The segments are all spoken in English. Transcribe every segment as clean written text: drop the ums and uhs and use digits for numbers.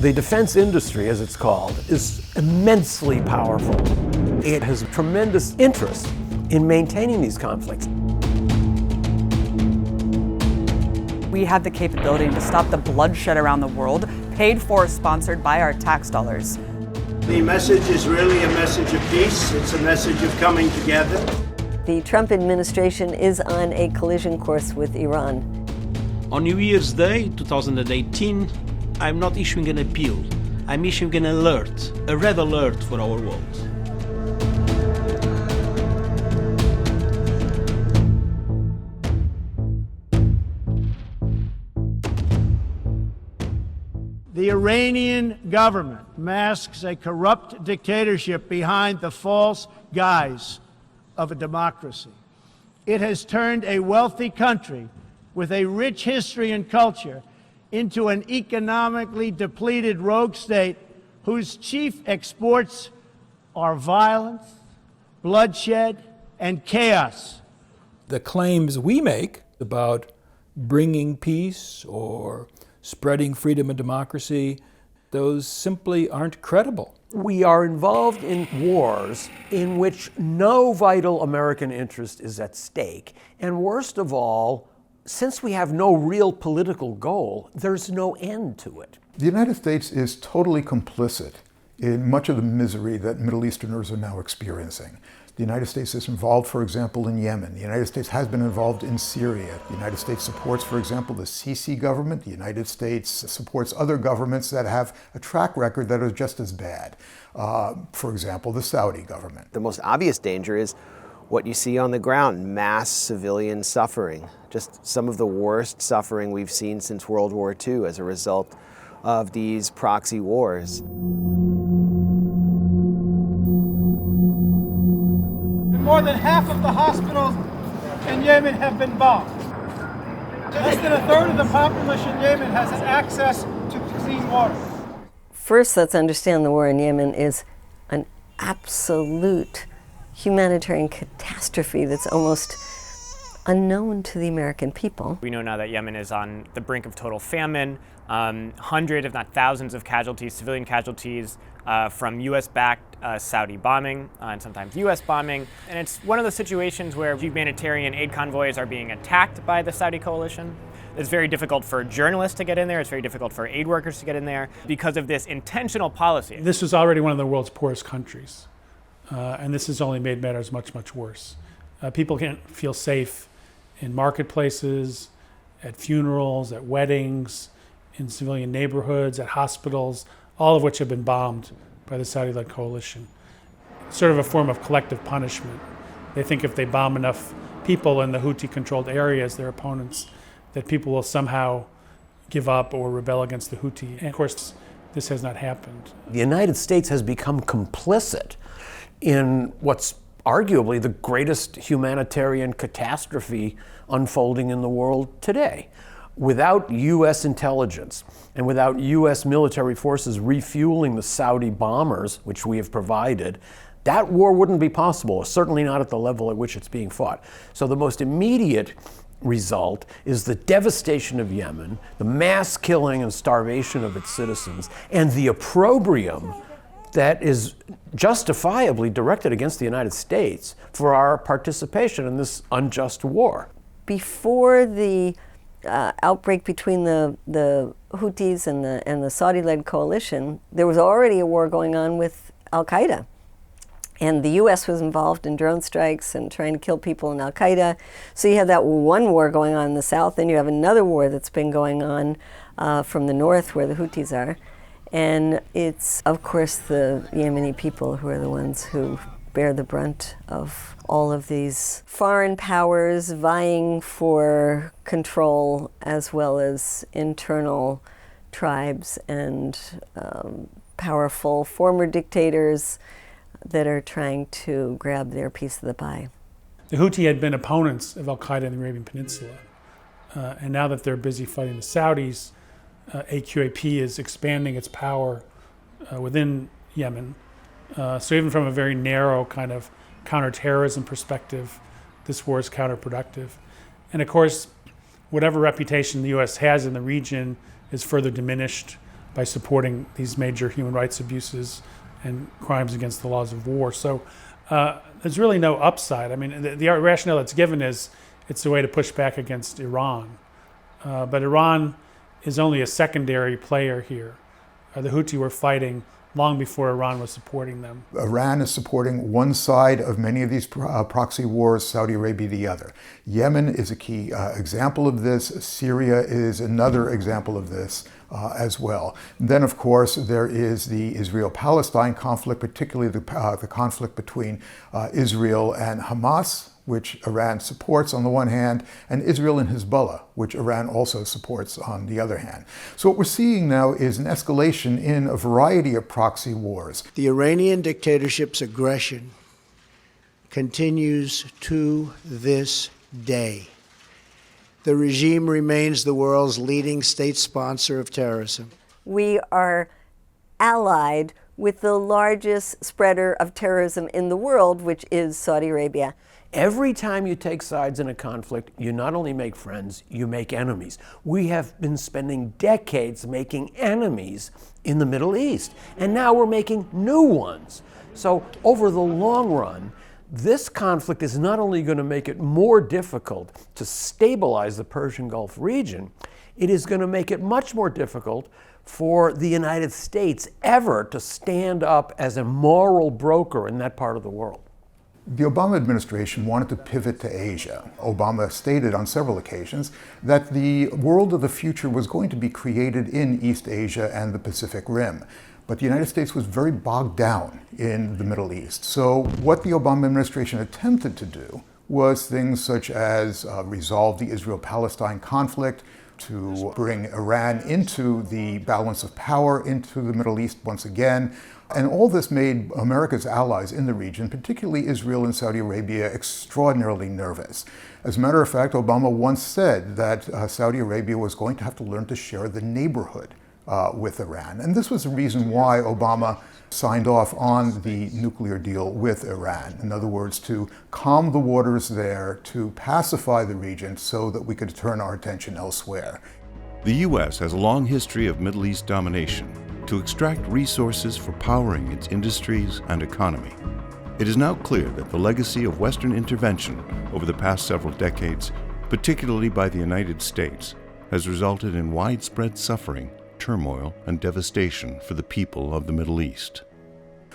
The defense industry, as it's called, is immensely powerful. It has tremendous interest in maintaining these conflicts. We have the capability to stop the bloodshed around the world, paid for, sponsored by our tax dollars. The message is really a message of peace. It's a message of coming together. The Trump administration is on a collision course with Iran. On New Year's Day, 2018, I'm not issuing an appeal. I'm issuing an alert, a red alert for our world. The Iranian government masks a corrupt dictatorship behind the false guise of a democracy. It has turned a wealthy country with a rich history and culture into an economically depleted rogue state whose chief exports are violence, bloodshed, and chaos. The claims we make about bringing peace or spreading freedom and democracy, those simply aren't credible. We are involved in wars in which no vital American interest is at stake. And worst of all, since we have no real political goal, there's no end to it. The United States is totally complicit in much of the misery that Middle Easterners are now experiencing. The United States is involved, for example, in Yemen. The United States has been involved in Syria. The United States supports, for example, the Sisi government. The United States supports other governments that have a track record that are just as bad. For example, the Saudi government. The most obvious danger is what you see on the ground, mass civilian suffering. Just some of the worst suffering we've seen since World War II as a result of these proxy wars. More than half of the hospitals in Yemen have been bombed. Less than a third of the population in Yemen has access to clean water. First, let's understand the war in Yemen is an absolute humanitarian catastrophe that's almost unknown to the American people. We know now that Yemen is on the brink of total famine. Hundreds, if not thousands, of casualties, civilian casualties from U.S.-backed Saudi bombing and sometimes U.S. bombing. And it's one of those situations where humanitarian aid convoys are being attacked by the Saudi coalition. It's very difficult for journalists to get in there. It's very difficult for aid workers to get in there because of this intentional policy. This is already one of the world's poorest countries. And this has only made matters much, much worse. People can't feel safe in marketplaces, at funerals, at weddings, in civilian neighborhoods, at hospitals, all of which have been bombed by the Saudi-led coalition. It's sort of a form of collective punishment. They think if they bomb enough people in the Houthi-controlled areas, their opponents, that people will somehow give up or rebel against the Houthi. And of course, this has not happened. The United States has become complicit in what's arguably the greatest humanitarian catastrophe unfolding in the world today. Without U.S. intelligence and without U.S. military forces refueling the Saudi bombers, which we have provided, that war wouldn't be possible, certainly not at the level at which it's being fought. So the most immediate result is the devastation of Yemen, the mass killing and starvation of its citizens, and the opprobrium that is justifiably directed against the United States for our participation in this unjust war. Before the outbreak between the Houthis and the Saudi-led coalition, there was already a war going on with Al-Qaeda. And the U.S. was involved in drone strikes and trying to kill people in Al-Qaeda. So you have that one war going on in the south, and you have another war that's been going on from the north where the Houthis are. And it's, of course, the Yemeni people who are the ones who bear the brunt of all of these foreign powers vying for control, as well as internal tribes and powerful former dictators that are trying to grab their piece of the pie. The Houthi had been opponents of Al-Qaeda in the Arabian Peninsula. And now that they're busy fighting the Saudis, AQAP is expanding its power within Yemen. So even from a very narrow kind of counterterrorism perspective, this war is counterproductive. And of course, whatever reputation the U.S. has in the region is further diminished by supporting these major human rights abuses and crimes against the laws of war. So there's really no upside. I mean, the rationale that's given is it's a way to push back against Iran. But Iran is only a secondary player here. The Houthi were fighting long before Iran was supporting them. Iran is supporting one side of many of these proxy wars, Saudi Arabia the other. Yemen is a key example of this. Syria is another example of this as well. Then, of course, there is the Israel-Palestine conflict, particularly the conflict between Israel and Hamas, which Iran supports on the one hand, and Israel and Hezbollah, which Iran also supports on the other hand. So what we're seeing now is an escalation in a variety of proxy wars. The Iranian dictatorship's aggression continues to this day. The regime remains the world's leading state sponsor of terrorism. We are allied with the largest spreader of terrorism in the world, which is Saudi Arabia. Every time you take sides in a conflict, you not only make friends, you make enemies. We have been spending decades making enemies in the Middle East, and now we're making new ones. So over the long run, this conflict is not only going to make it more difficult to stabilize the Persian Gulf region, it is going to make it much more difficult for the United States ever to stand up as a moral broker in that part of the world. The Obama administration wanted to pivot to Asia. Obama stated on several occasions that the world of the future was going to be created in East Asia and the Pacific Rim. But the United States was very bogged down in the Middle East. So what the Obama administration attempted to do was things such as resolve the Israel-Palestine conflict, to bring Iran into the balance of power into the Middle East once again. And all this made America's allies in the region, particularly Israel and Saudi Arabia, extraordinarily nervous. As a matter of fact, Obama once said that Saudi Arabia was going to have to learn to share the neighborhood with Iran. And this was the reason why Obama signed off on the nuclear deal with Iran. In other words, to calm the waters there, to pacify the region so that we could turn our attention elsewhere. The U.S. has a long history of Middle East domination to extract resources for powering its industries and economy. It is now clear that the legacy of Western intervention over the past several decades, particularly by the United States, has resulted in widespread suffering, turmoil, and devastation for the people of the Middle East.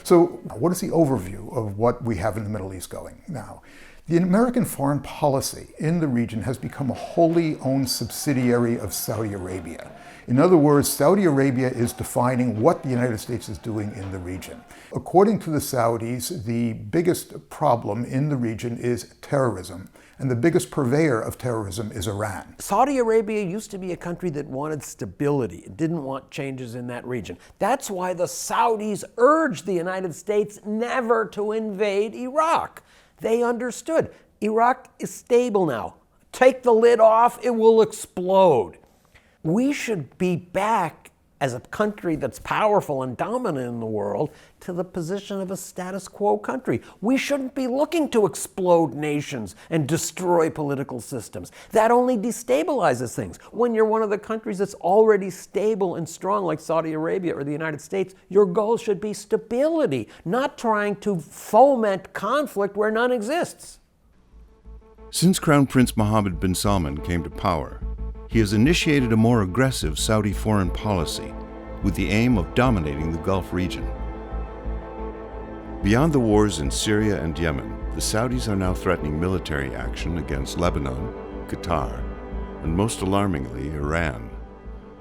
So what is the overview of what we have in the Middle East going now? The American foreign policy in the region has become a wholly owned subsidiary of Saudi Arabia. In other words, Saudi Arabia is defining what the United States is doing in the region. According to the Saudis, the biggest problem in the region is terrorism, and the biggest purveyor of terrorism is Iran. Saudi Arabia used to be a country that wanted stability. It didn't want changes in that region. That's why the Saudis urged the United States never to invade Iraq. They understood. Iraq is stable now. Take the lid off, it will explode. We should be back as a country that's powerful and dominant in the world to the position of a status quo country. We shouldn't be looking to explode nations and destroy political systems. That only destabilizes things. When you're one of the countries that's already stable and strong, like Saudi Arabia or the United States, your goal should be stability, not trying to foment conflict where none exists. Since Crown Prince Mohammed bin Salman came to power, he has initiated a more aggressive Saudi foreign policy with the aim of dominating the Gulf region. Beyond the wars in Syria and Yemen, the Saudis are now threatening military action against Lebanon, Qatar, and most alarmingly, Iran.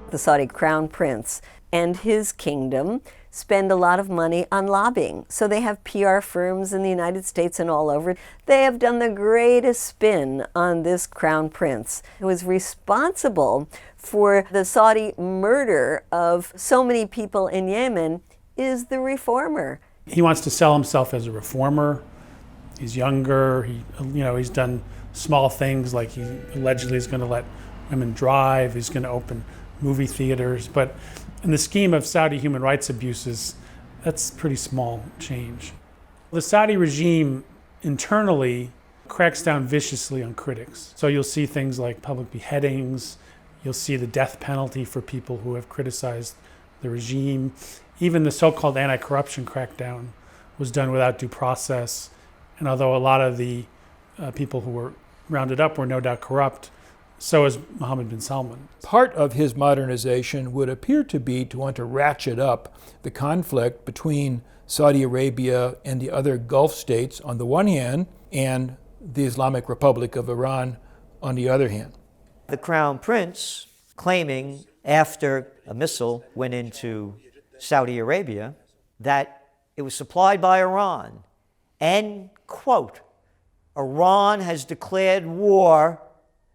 The Saudi crown prince and his kingdom spend a lot of money on lobbying. So they have PR firms in the United States and all over. They have done the greatest spin on this crown prince, who is responsible for the Saudi murder of so many people in Yemen, is the reformer. He wants to sell himself as a reformer. He's younger. He's done small things, like he allegedly is going to let women drive. He's going to open movie theaters. But in the scheme of Saudi human rights abuses, that's pretty small change. The Saudi regime internally cracks down viciously on critics. So you'll see things like public beheadings. You'll see the death penalty for people who have criticized the regime. Even the so-called anti-corruption crackdown was done without due process. And although a lot of the people who were rounded up were no doubt corrupt, so is Mohammed bin Salman. Part of his modernization would appear to be to want to ratchet up the conflict between Saudi Arabia and the other Gulf states on the one hand, and the Islamic Republic of Iran on the other hand. The Crown Prince claiming after a missile went into Saudi Arabia that it was supplied by Iran, and, quote, Iran has declared war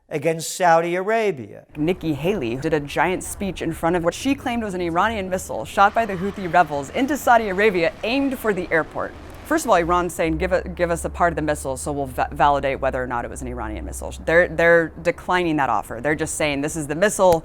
against Saudi Arabia. Nikki Haley did a giant speech in front of what she claimed was an Iranian missile shot by the Houthi rebels into Saudi Arabia aimed for the airport. First of all, Iran's saying, give us a part of the missile so we'll validate whether or not it was an Iranian missile. They're declining that offer. They're just saying, this is the missile,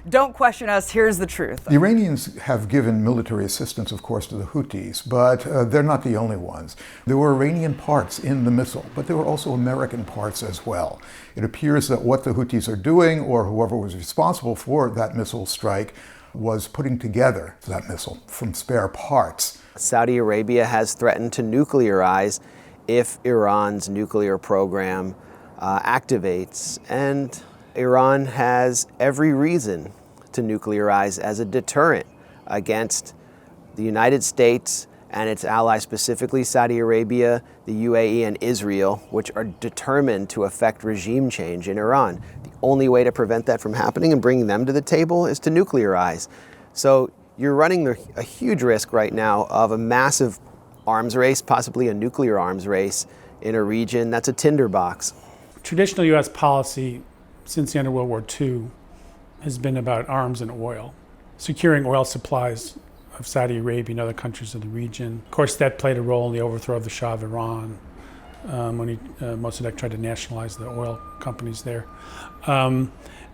don't question us, here's the truth. The Iranians have given military assistance, of course, to the Houthis, but they're not the only ones. There were Iranian parts in the missile, but there were also American parts as well. It appears that what the Houthis are doing, or whoever was responsible for that missile strike, was putting together that missile from spare parts. Saudi Arabia has threatened to nuclearize if Iran's nuclear program activates, and Iran has every reason to nuclearize as a deterrent against the United States and its allies, specifically Saudi Arabia, the UAE, and Israel, which are determined to effect regime change in Iran. The only way to prevent that from happening and bringing them to the table is to nuclearize. So you're running a huge risk right now of a massive arms race, possibly a nuclear arms race in a region that's a tinderbox. Traditional U.S. policy since the end of World War II has been about arms and oil, securing oil supplies of Saudi Arabia and other countries of the region. Of course, that played a role in the overthrow of the Shah of Iran when Mossadegh tried to nationalize the oil companies there. And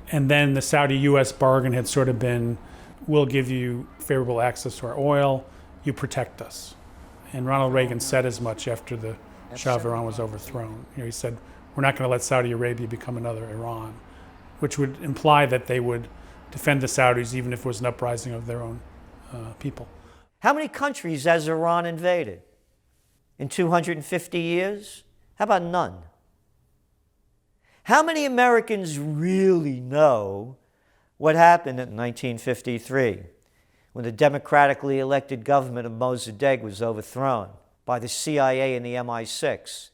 then the Saudi-U.S. bargain had sort of been, we'll give you favorable access to our oil, you protect us. And Ronald Reagan said as much after the Shah of Iran was overthrown. He said, we're not going to let Saudi Arabia become another Iran, which would imply that they would defend the Saudis even if it was an uprising of their own people. How many countries has Iran invaded? In 250 years? How about none? How many Americans really know what happened in 1953 when the democratically elected government of Mossadegh was overthrown by the CIA and the MI6?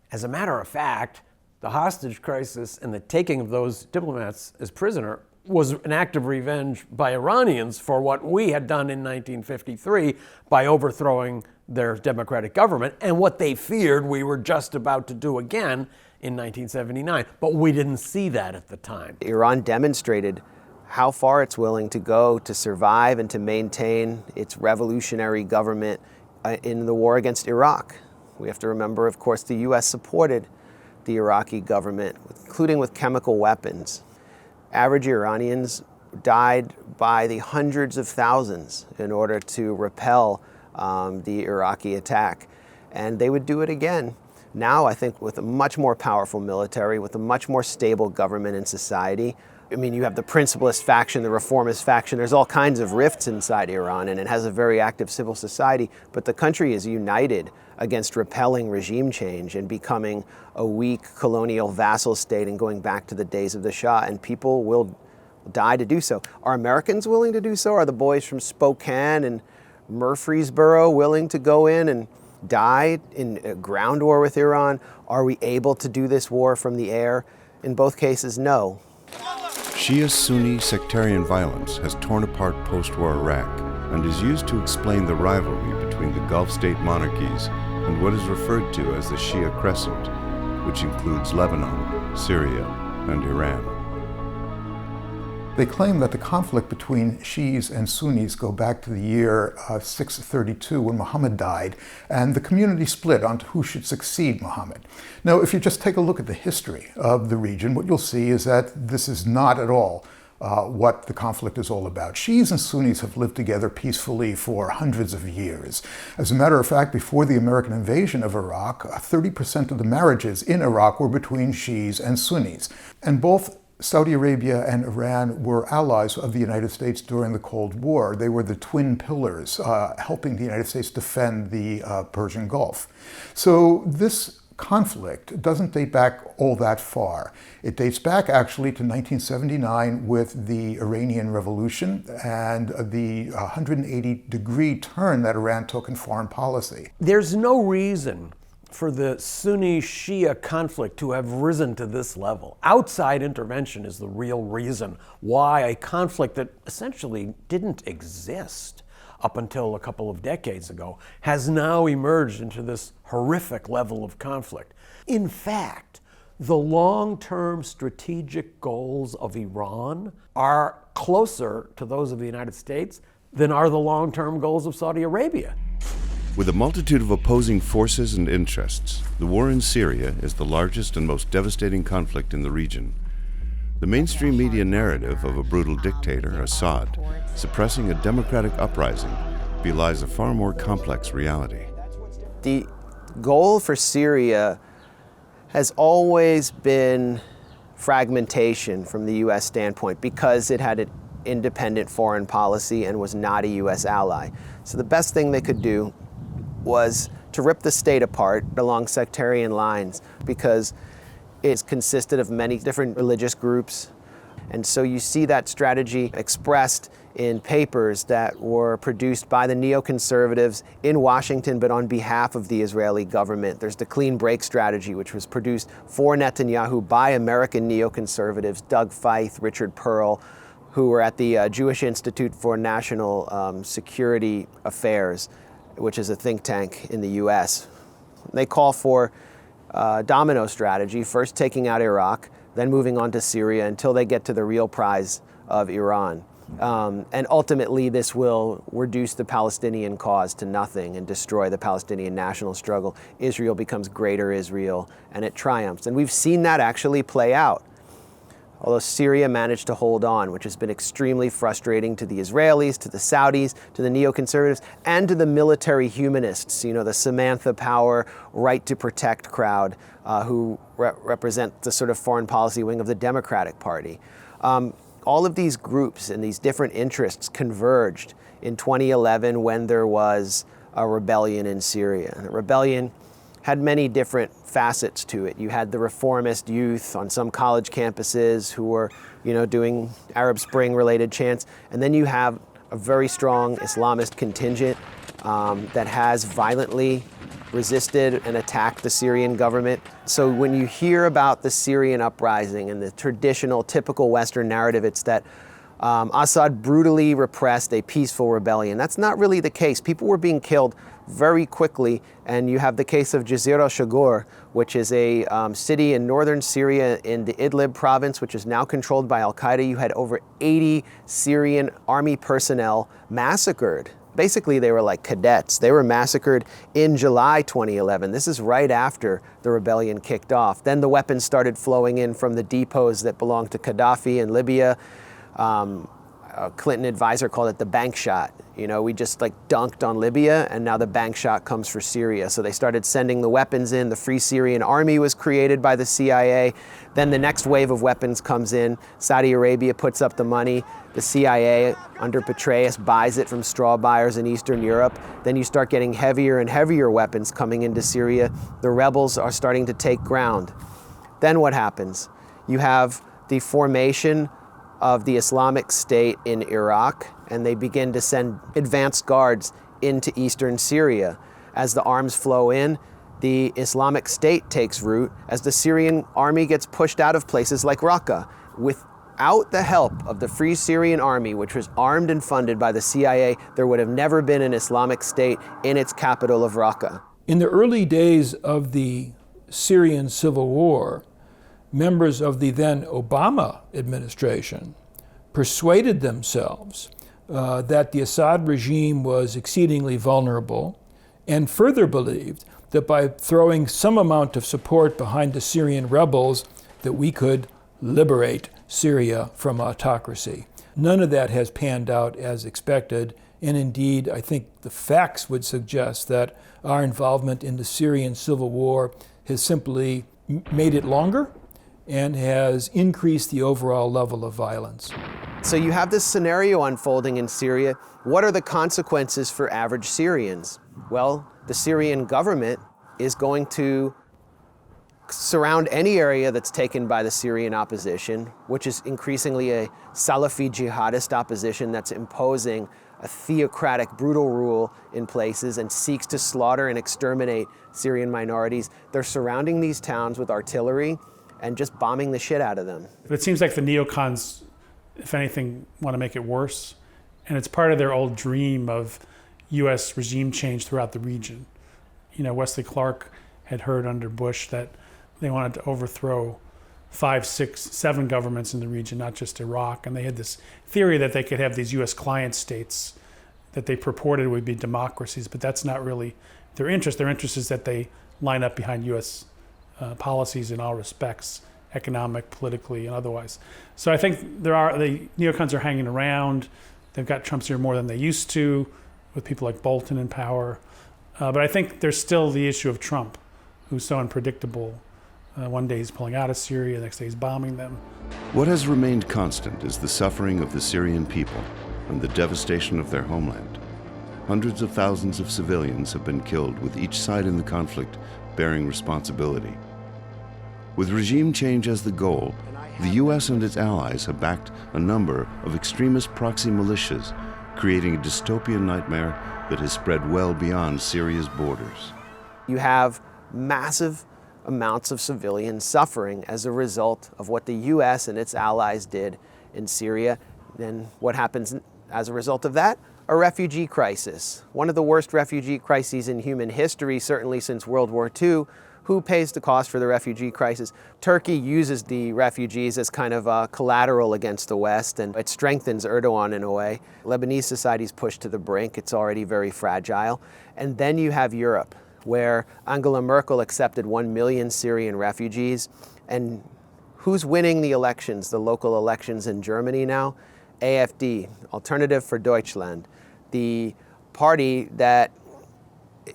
As a matter of fact, the hostage crisis and the taking of those diplomats as prisoner was an act of revenge by Iranians for what we had done in 1953 by overthrowing their democratic government, and what they feared we were just about to do again in 1979. But we didn't see that at the time. Iran demonstrated how far it's willing to go to survive and to maintain its revolutionary government in the war against Iraq. We have to remember, of course, the U.S. supported the Iraqi government, including with chemical weapons. Average Iranians died by the hundreds of thousands in order to repel the Iraqi attack. And they would do it again. Now, I think, with a much more powerful military, with a much more stable government and society. I mean, you have the principalist faction, the reformist faction. There's all kinds of rifts inside Iran, and it has a very active civil society. But the country is united against repelling regime change and becoming a weak colonial vassal state and going back to the days of the Shah, and people will die to do so. Are Americans willing to do so? Are the boys from Spokane and Murfreesboro willing to go in and die in a ground war with Iran? Are we able to do this war from the air? In both cases, no. Shia-Sunni sectarian violence has torn apart post-war Iraq and is used to explain the rivalry between the Gulf state monarchies and what is referred to as the Shia Crescent, which includes Lebanon, Syria, and Iran. They claim that the conflict between Shias and Sunnis go back to the year 632 when Muhammad died, and the community split on who should succeed Muhammad. Now, if you just take a look at the history of the region, what you'll see is that this is not at all what the conflict is all about. Shias and Sunnis have lived together peacefully for hundreds of years. As a matter of fact, before the American invasion of Iraq, 30% of the marriages in Iraq were between Shias and Sunnis. And both Saudi Arabia and Iran were allies of the United States during the Cold War. They were the twin pillars helping the United States defend the Persian Gulf. So this conflict doesn't date back all that far. It dates back actually to 1979 with the Iranian Revolution and the 180-degree turn that Iran took in foreign policy. There's no reason for the Sunni-Shia conflict to have risen to this level. Outside intervention is the real reason why a conflict that essentially didn't exist up until a couple of decades ago has now emerged into this horrific level of conflict. In fact, the long-term strategic goals of Iran are closer to those of the United States than are the long-term goals of Saudi Arabia. With a multitude of opposing forces and interests, the war in Syria is the largest and most devastating conflict in the region. The mainstream media narrative of a brutal dictator, Assad, suppressing a democratic uprising belies a far more complex reality. The goal for Syria has always been fragmentation from the U.S. standpoint because it had an independent foreign policy and was not a U.S. ally. So the best thing they could do was to rip the state apart along sectarian lines because it's consisted of many different religious groups. And so you see that strategy expressed in papers that were produced by the neoconservatives in Washington, but on behalf of the Israeli government. There's the clean break strategy, which was produced for Netanyahu by American neoconservatives, Doug Feith, Richard Pearl, who were at the Jewish Institute for National Security Affairs, which is a think tank in the US. They call for domino strategy, first taking out Iraq, then moving on to Syria until they get to the real prize of Iran. And ultimately, this will reduce the Palestinian cause to nothing and destroy the Palestinian national struggle. Israel becomes greater Israel, and it triumphs. And we've seen that actually play out. Although Syria managed to hold on, which has been extremely frustrating to the Israelis, to the Saudis, to the neoconservatives, and to the military humanists, you know, the Samantha Power right to protect crowd, who represent the sort of foreign policy wing of the Democratic Party. All of these groups and these different interests converged in 2011 when there was a rebellion in Syria. And the rebellion had many different facets to it. You had the reformist youth on some college campuses who were, you know, doing Arab Spring related chants. And then you have a very strong Islamist contingent that has violently resisted and attacked the Syrian government. So when you hear about the Syrian uprising and the traditional, typical Western narrative, it's that Assad brutally repressed a peaceful rebellion. That's not really the case. People were being killed very quickly, and you have the case of Jazira Shagur, which is a city in northern Syria in the Idlib province, which is now controlled by Al-Qaeda. You had over 80 Syrian army personnel massacred. Basically, they were like cadets. They were massacred in July 2011. This is right after the rebellion kicked off. Then the weapons started flowing in from the depots that belonged to Gaddafi in Libya. A Clinton advisor called it the bank shot. You know, we just like dunked on Libya, and now the bank shot comes for Syria. So they started sending the weapons in. The Free Syrian Army was created by the CIA. Then the next wave of weapons comes in. Saudi Arabia puts up the money. The CIA, under Petraeus, buys it from straw buyers in Eastern Europe. Then you start getting heavier and heavier weapons coming into Syria. The rebels are starting to take ground. Then what happens? You have the formation of the Islamic State in Iraq, and they begin to send advanced guards into eastern Syria. As the arms flow in, the Islamic State takes root as the Syrian army gets pushed out of places like Raqqa. Without the help of the Free Syrian Army, which was armed and funded by the CIA, there would have never been an Islamic State in its capital of Raqqa. In the early days of the Syrian civil war, members of the then Obama administration persuaded themselves that the Assad regime was exceedingly vulnerable, and further believed that by throwing some amount of support behind the Syrian rebels, that we could liberate Syria from autocracy. None of that has panned out as expected, and indeed, I think the facts would suggest that our involvement in the Syrian civil war has simply made it longer and has increased the overall level of violence. So you have this scenario unfolding in Syria. What are the consequences for average Syrians? Well, the Syrian government is going to surround any area that's taken by the Syrian opposition, which is increasingly a Salafi jihadist opposition that's imposing a theocratic, brutal rule in places and seeks to slaughter and exterminate Syrian minorities. They're surrounding these towns with artillery and just bombing the shit out of them. But it seems like the neocons, if anything, want to make it worse. And it's part of their old dream of U.S. regime change throughout the region. You know, Wesley Clark had heard under Bush that they wanted to overthrow 5, 6, 7 governments in the region, not just Iraq. And they had this theory that they could have these U.S. client states that they purported would be democracies, but that's not really their interest. Their interest is that they line up behind U.S. Policies in all respects, economic, politically, and otherwise. So I think the neocons are hanging around. They've got Trump's ear more than they used to, with people like Bolton in power. But I think there's still the issue of Trump, who's so unpredictable. One day he's pulling out of Syria, the next day he's bombing them. What has remained constant is the suffering of the Syrian people and the devastation of their homeland. Hundreds of thousands of civilians have been killed, with each side in the conflict bearing responsibility. With regime change as the goal, the U.S. and its allies have backed a number of extremist proxy militias, creating a dystopian nightmare that has spread well beyond Syria's borders. You have massive amounts of civilian suffering as a result of what the U.S. and its allies did in Syria. Then what happens as a result of that? A refugee crisis. One of the worst refugee crises in human history, certainly since World War II. Who pays the cost for the refugee crisis? Turkey uses the refugees as kind of collateral against the West, and it strengthens Erdogan in a way. Lebanese society is pushed to the brink. It's already very fragile. And then you have Europe, where Angela Merkel accepted 1 million Syrian refugees. And who's winning the elections, the local elections in Germany now? AfD, Alternative for Deutschland, the party that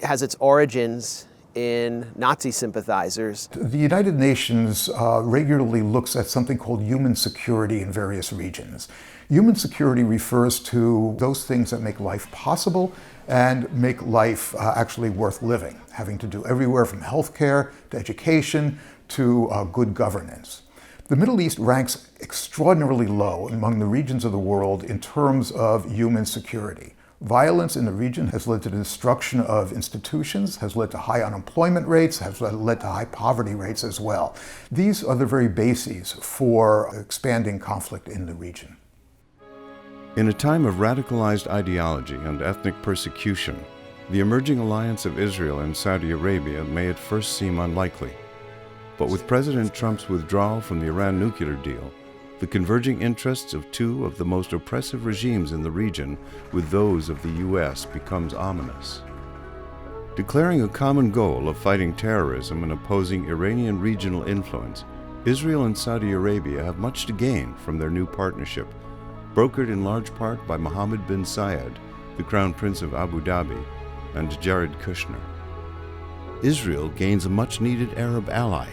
has its origins in Nazi sympathizers. The United Nations regularly looks at something called human security in various regions. Human security refers to those things that make life possible and make life actually worth living, having to do everywhere from healthcare to education to good governance. The Middle East ranks extraordinarily low among the regions of the world in terms of human security. Violence in the region has led to the destruction of institutions, has led to high unemployment rates, has led to high poverty rates as well. These are the very bases for expanding conflict in the region. In a time of radicalized ideology and ethnic persecution, the emerging alliance of Israel and Saudi Arabia may at first seem unlikely. But with President Trump's withdrawal from the Iran nuclear deal, the converging interests of two of the most oppressive regimes in the region with those of the U.S. becomes ominous. Declaring a common goal of fighting terrorism and opposing Iranian regional influence, Israel and Saudi Arabia have much to gain from their new partnership, brokered in large part by Mohammed bin Zayed, the Crown Prince of Abu Dhabi, and Jared Kushner. Israel gains a much-needed Arab ally.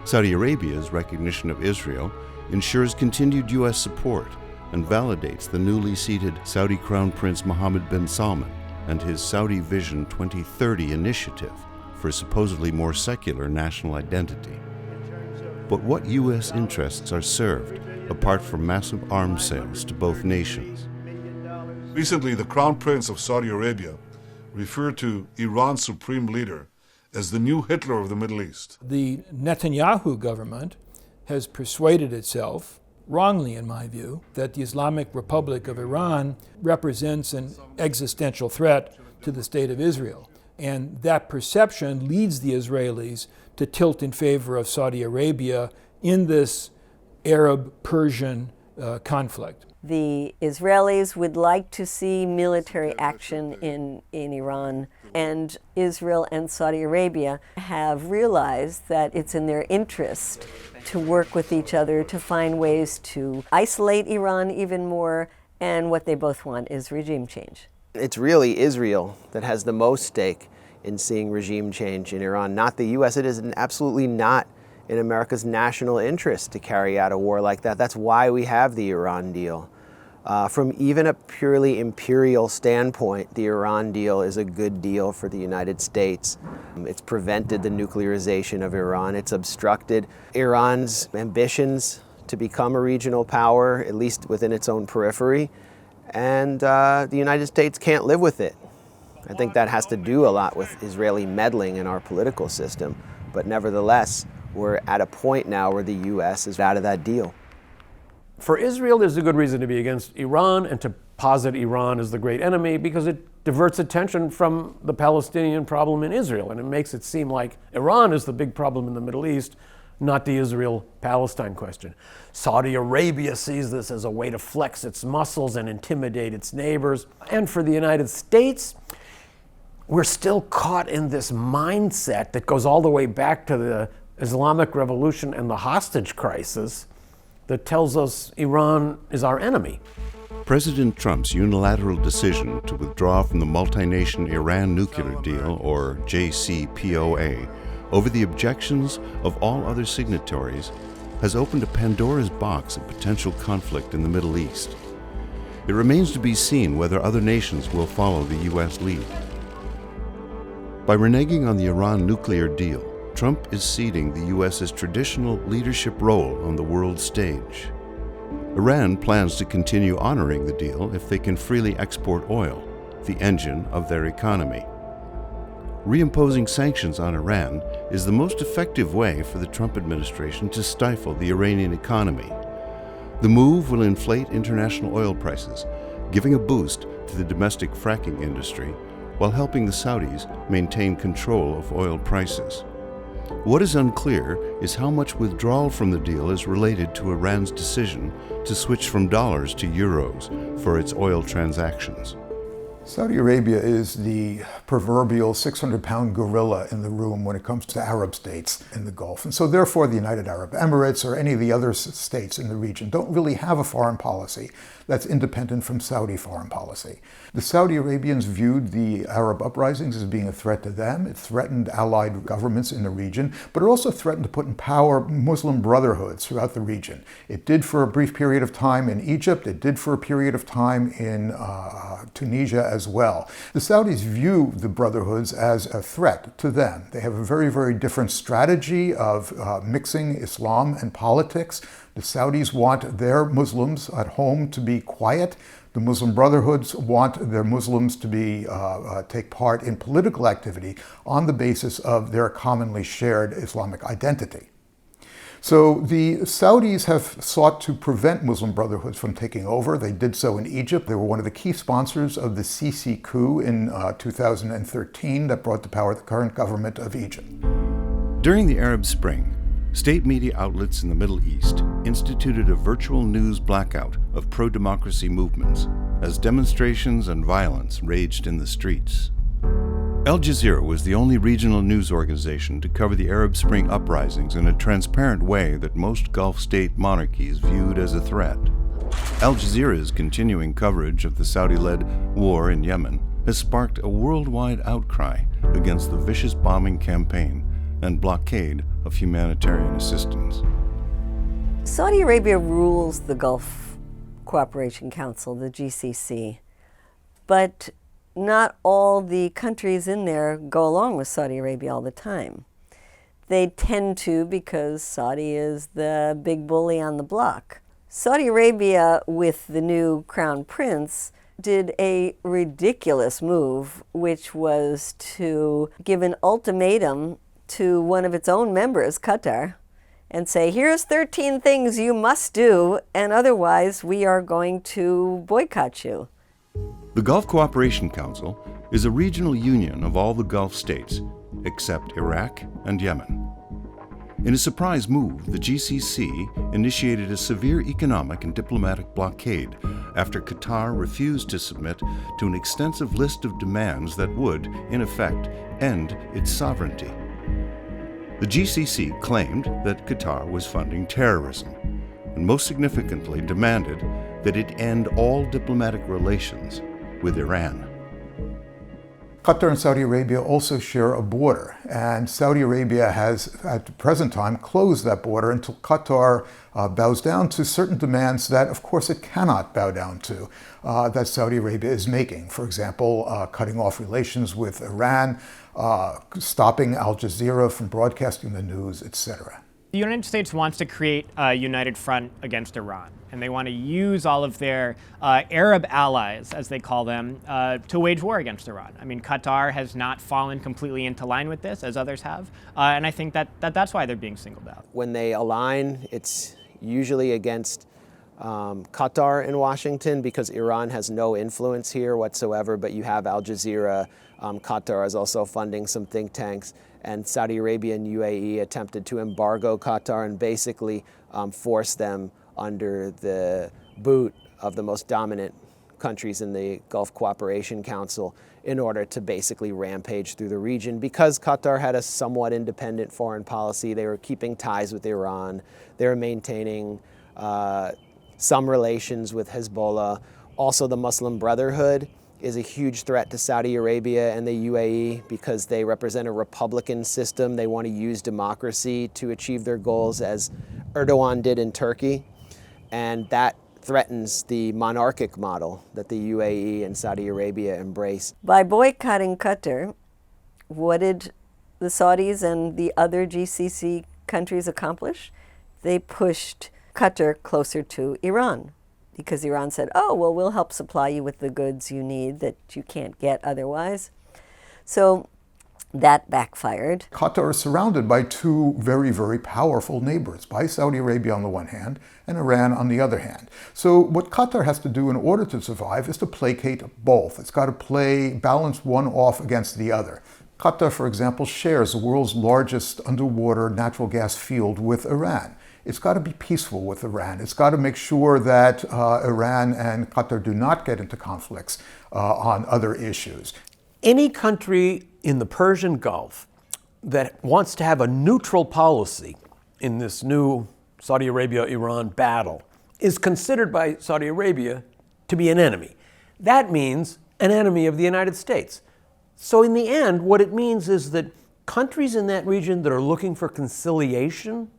Saudi Arabia's recognition of Israel ensures continued U.S. support and validates the newly seated Saudi Crown Prince Mohammed bin Salman and his Saudi Vision 2030 initiative for supposedly more secular national identity. But what U.S. interests are served apart from massive arms sales to both nations? Recently, the Crown Prince of Saudi Arabia referred to Iran's supreme leader as the new Hitler of the Middle East. The Netanyahu government has persuaded itself, wrongly in my view, that the Islamic Republic of Iran represents an existential threat to the state of Israel. And that perception leads the Israelis to tilt in favor of Saudi Arabia in this Arab-Persian conflict. The Israelis would like to see military action in Iran, and Israel and Saudi Arabia have realized that it's in their interest to work with each other to find ways to isolate Iran even more, and what they both want is regime change. It's really Israel that has the most stake in seeing regime change in Iran, not the U.S. It is absolutely not in America's national interest to carry out a war like that. That's why we have the Iran deal. From even a purely imperial standpoint, the Iran deal is a good deal for the United States. It's prevented the nuclearization of Iran. It's obstructed Iran's ambitions to become a regional power, at least within its own periphery. And the United States can't live with it. I think that has to do a lot with Israeli meddling in our political system. But nevertheless, we're at a point now where the U.S. is out of that deal. For Israel, there's a good reason to be against Iran and to posit Iran as the great enemy because it diverts attention from the Palestinian problem in Israel, and it makes it seem like Iran is the big problem in the Middle East, not the Israel-Palestine question. Saudi Arabia sees this as a way to flex its muscles and intimidate its neighbors. And for the United States, we're still caught in this mindset that goes all the way back to the Islamic Revolution and the hostage crisis that tells us Iran is our enemy. President Trump's unilateral decision to withdraw from the multi-nation Iran nuclear deal, or JCPOA, over the objections of all other signatories, has opened a Pandora's box of potential conflict in the Middle East. It remains to be seen whether other nations will follow the U.S. lead. By reneging on the Iran nuclear deal, Trump is ceding the U.S.'s traditional leadership role on the world stage. Iran plans to continue honoring the deal if they can freely export oil, the engine of their economy. Reimposing sanctions on Iran is the most effective way for the Trump administration to stifle the Iranian economy. The move will inflate international oil prices, giving a boost to the domestic fracking industry while helping the Saudis maintain control of oil prices. What is unclear is how much withdrawal from the deal is related to Iran's decision to switch from dollars to euros for its oil transactions. Saudi Arabia is the proverbial 600-pound gorilla in the room when it comes to Arab states in the Gulf. And so therefore the United Arab Emirates or any of the other states in the region don't really have a foreign policy that's independent from Saudi foreign policy. The Saudi Arabians viewed the Arab uprisings as being a threat to them. It threatened allied governments in the region, but it also threatened to put in power Muslim brotherhoods throughout the region. It did for a brief period of time in Egypt. It did for a period of time in Tunisia as well. The Saudis view the brotherhoods as a threat to them. They have a very, very different strategy of mixing Islam and politics. The Saudis want their Muslims at home to be quiet. The Muslim Brotherhoods want their Muslims to take part in political activity on the basis of their commonly shared Islamic identity. So the Saudis have sought to prevent Muslim Brotherhoods from taking over. They did so in Egypt. They were one of the key sponsors of the Sisi coup in 2013 that brought to power the current government of Egypt. During the Arab Spring, state media outlets in the Middle East instituted a virtual news blackout of pro-democracy movements as demonstrations and violence raged in the streets. Al Jazeera was the only regional news organization to cover the Arab Spring uprisings in a transparent way that most Gulf state monarchies viewed as a threat. Al Jazeera's continuing coverage of the Saudi-led war in Yemen has sparked a worldwide outcry against the vicious bombing campaign and blockade of humanitarian assistance. Saudi Arabia rules the Gulf Cooperation Council, the GCC, but not all the countries in there go along with Saudi Arabia all the time. They tend to because Saudi is the big bully on the block. Saudi Arabia, with the new crown prince, did a ridiculous move, which was to give an ultimatum to one of its own members, Qatar, and say, here's 13 things you must do, and otherwise we are going to boycott you. The Gulf Cooperation Council is a regional union of all the Gulf states, except Iraq and Yemen. In a surprise move, the GCC initiated a severe economic and diplomatic blockade after Qatar refused to submit to an extensive list of demands that would, in effect, end its sovereignty. The GCC claimed that Qatar was funding terrorism, and most significantly demanded that it end all diplomatic relations with Iran. Qatar and Saudi Arabia also share a border, and Saudi Arabia has, at the present time, closed that border until Qatar bows down to certain demands that, of course, it cannot bow down to, that Saudi Arabia is making. For example, cutting off relations with Iran, stopping Al Jazeera from broadcasting the news, etc. The United States wants to create a united front against Iran, and they want to use all of their Arab allies, as they call them, to wage war against Iran. I mean, Qatar has not fallen completely into line with this, as others have, and I think that's why they're being singled out. When they align, it's usually against Qatar in Washington, because Iran has no influence here whatsoever, but you have Al Jazeera. Qatar is also funding some think tanks, and Saudi Arabia and UAE attempted to embargo Qatar and basically force them under the boot of the most dominant countries in the Gulf Cooperation Council in order to basically rampage through the region. Because Qatar had a somewhat independent foreign policy, they were keeping ties with Iran, they were maintaining some relations with Hezbollah. Also, the Muslim Brotherhood is a huge threat to Saudi Arabia and the UAE because they represent a republican system. They want to use democracy to achieve their goals, as Erdogan did in Turkey. And that threatens the monarchic model that the UAE and Saudi Arabia embrace. By boycotting Qatar, what did the Saudis and the other GCC countries accomplish? They pushed Qatar closer to Iran, because Iran said, oh, well, we'll help supply you with the goods you need that you can't get otherwise. So that backfired. Qatar is surrounded by two very, very powerful neighbors, by Saudi Arabia on the one hand and Iran on the other hand. So what Qatar has to do in order to survive is to placate both. It's got to balance one off against the other. Qatar, for example, shares the world's largest underwater natural gas field with Iran. It's got to be peaceful with Iran. It's got to make sure that Iran and Qatar do not get into conflicts on other issues. Any country in the Persian Gulf that wants to have a neutral policy in this new Saudi Arabia-Iran battle is considered by Saudi Arabia to be an enemy. That means an enemy of the United States. So in the end, what it means is that countries in that region that are looking for conciliation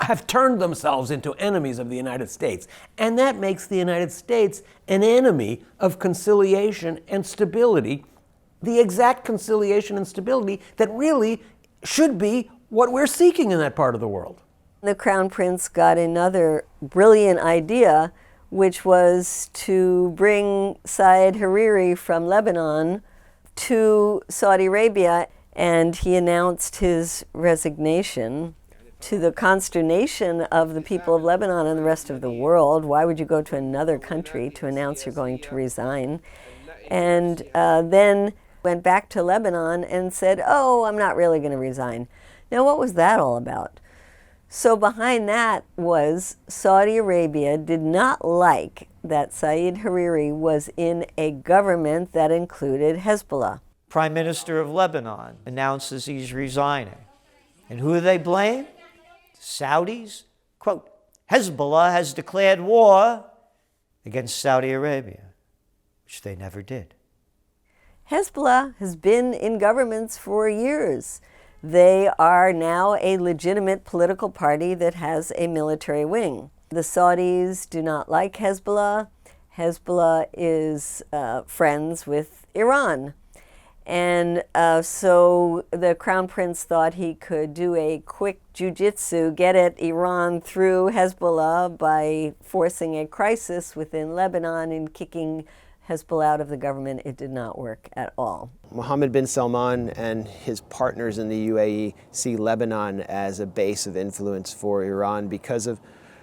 have turned themselves into enemies of the United States. And that makes the United States an enemy of conciliation and stability, the exact conciliation and stability that really should be what we're seeking in that part of the world. The Crown Prince got another brilliant idea, which was to bring Said Hariri from Lebanon to Saudi Arabia, and he announced his resignation, to the consternation of the people of Lebanon and the rest of the world. Why would you go to another country to announce you're going to resign? And then went back to Lebanon and said, oh, I'm not really going to resign. Now, what was that all about? So behind that was Saudi Arabia did not like that Said Hariri was in a government that included Hezbollah. Prime Minister of Lebanon announces he's resigning. And who do they blame? Saudis. Quote, Hezbollah has declared war against Saudi Arabia, which they never did. Hezbollah has been in governments for years. They are now a legitimate political party that has a military wing. The Saudis do not like Hezbollah. Hezbollah is friends with Iran. And so the Crown Prince thought he could do a quick jujitsu, get at Iran through Hezbollah by forcing a crisis within Lebanon and kicking Hezbollah out of the government. It did not work at all. Mohammed bin Salman and his partners in the UAE see Lebanon as a base of influence for Iran because of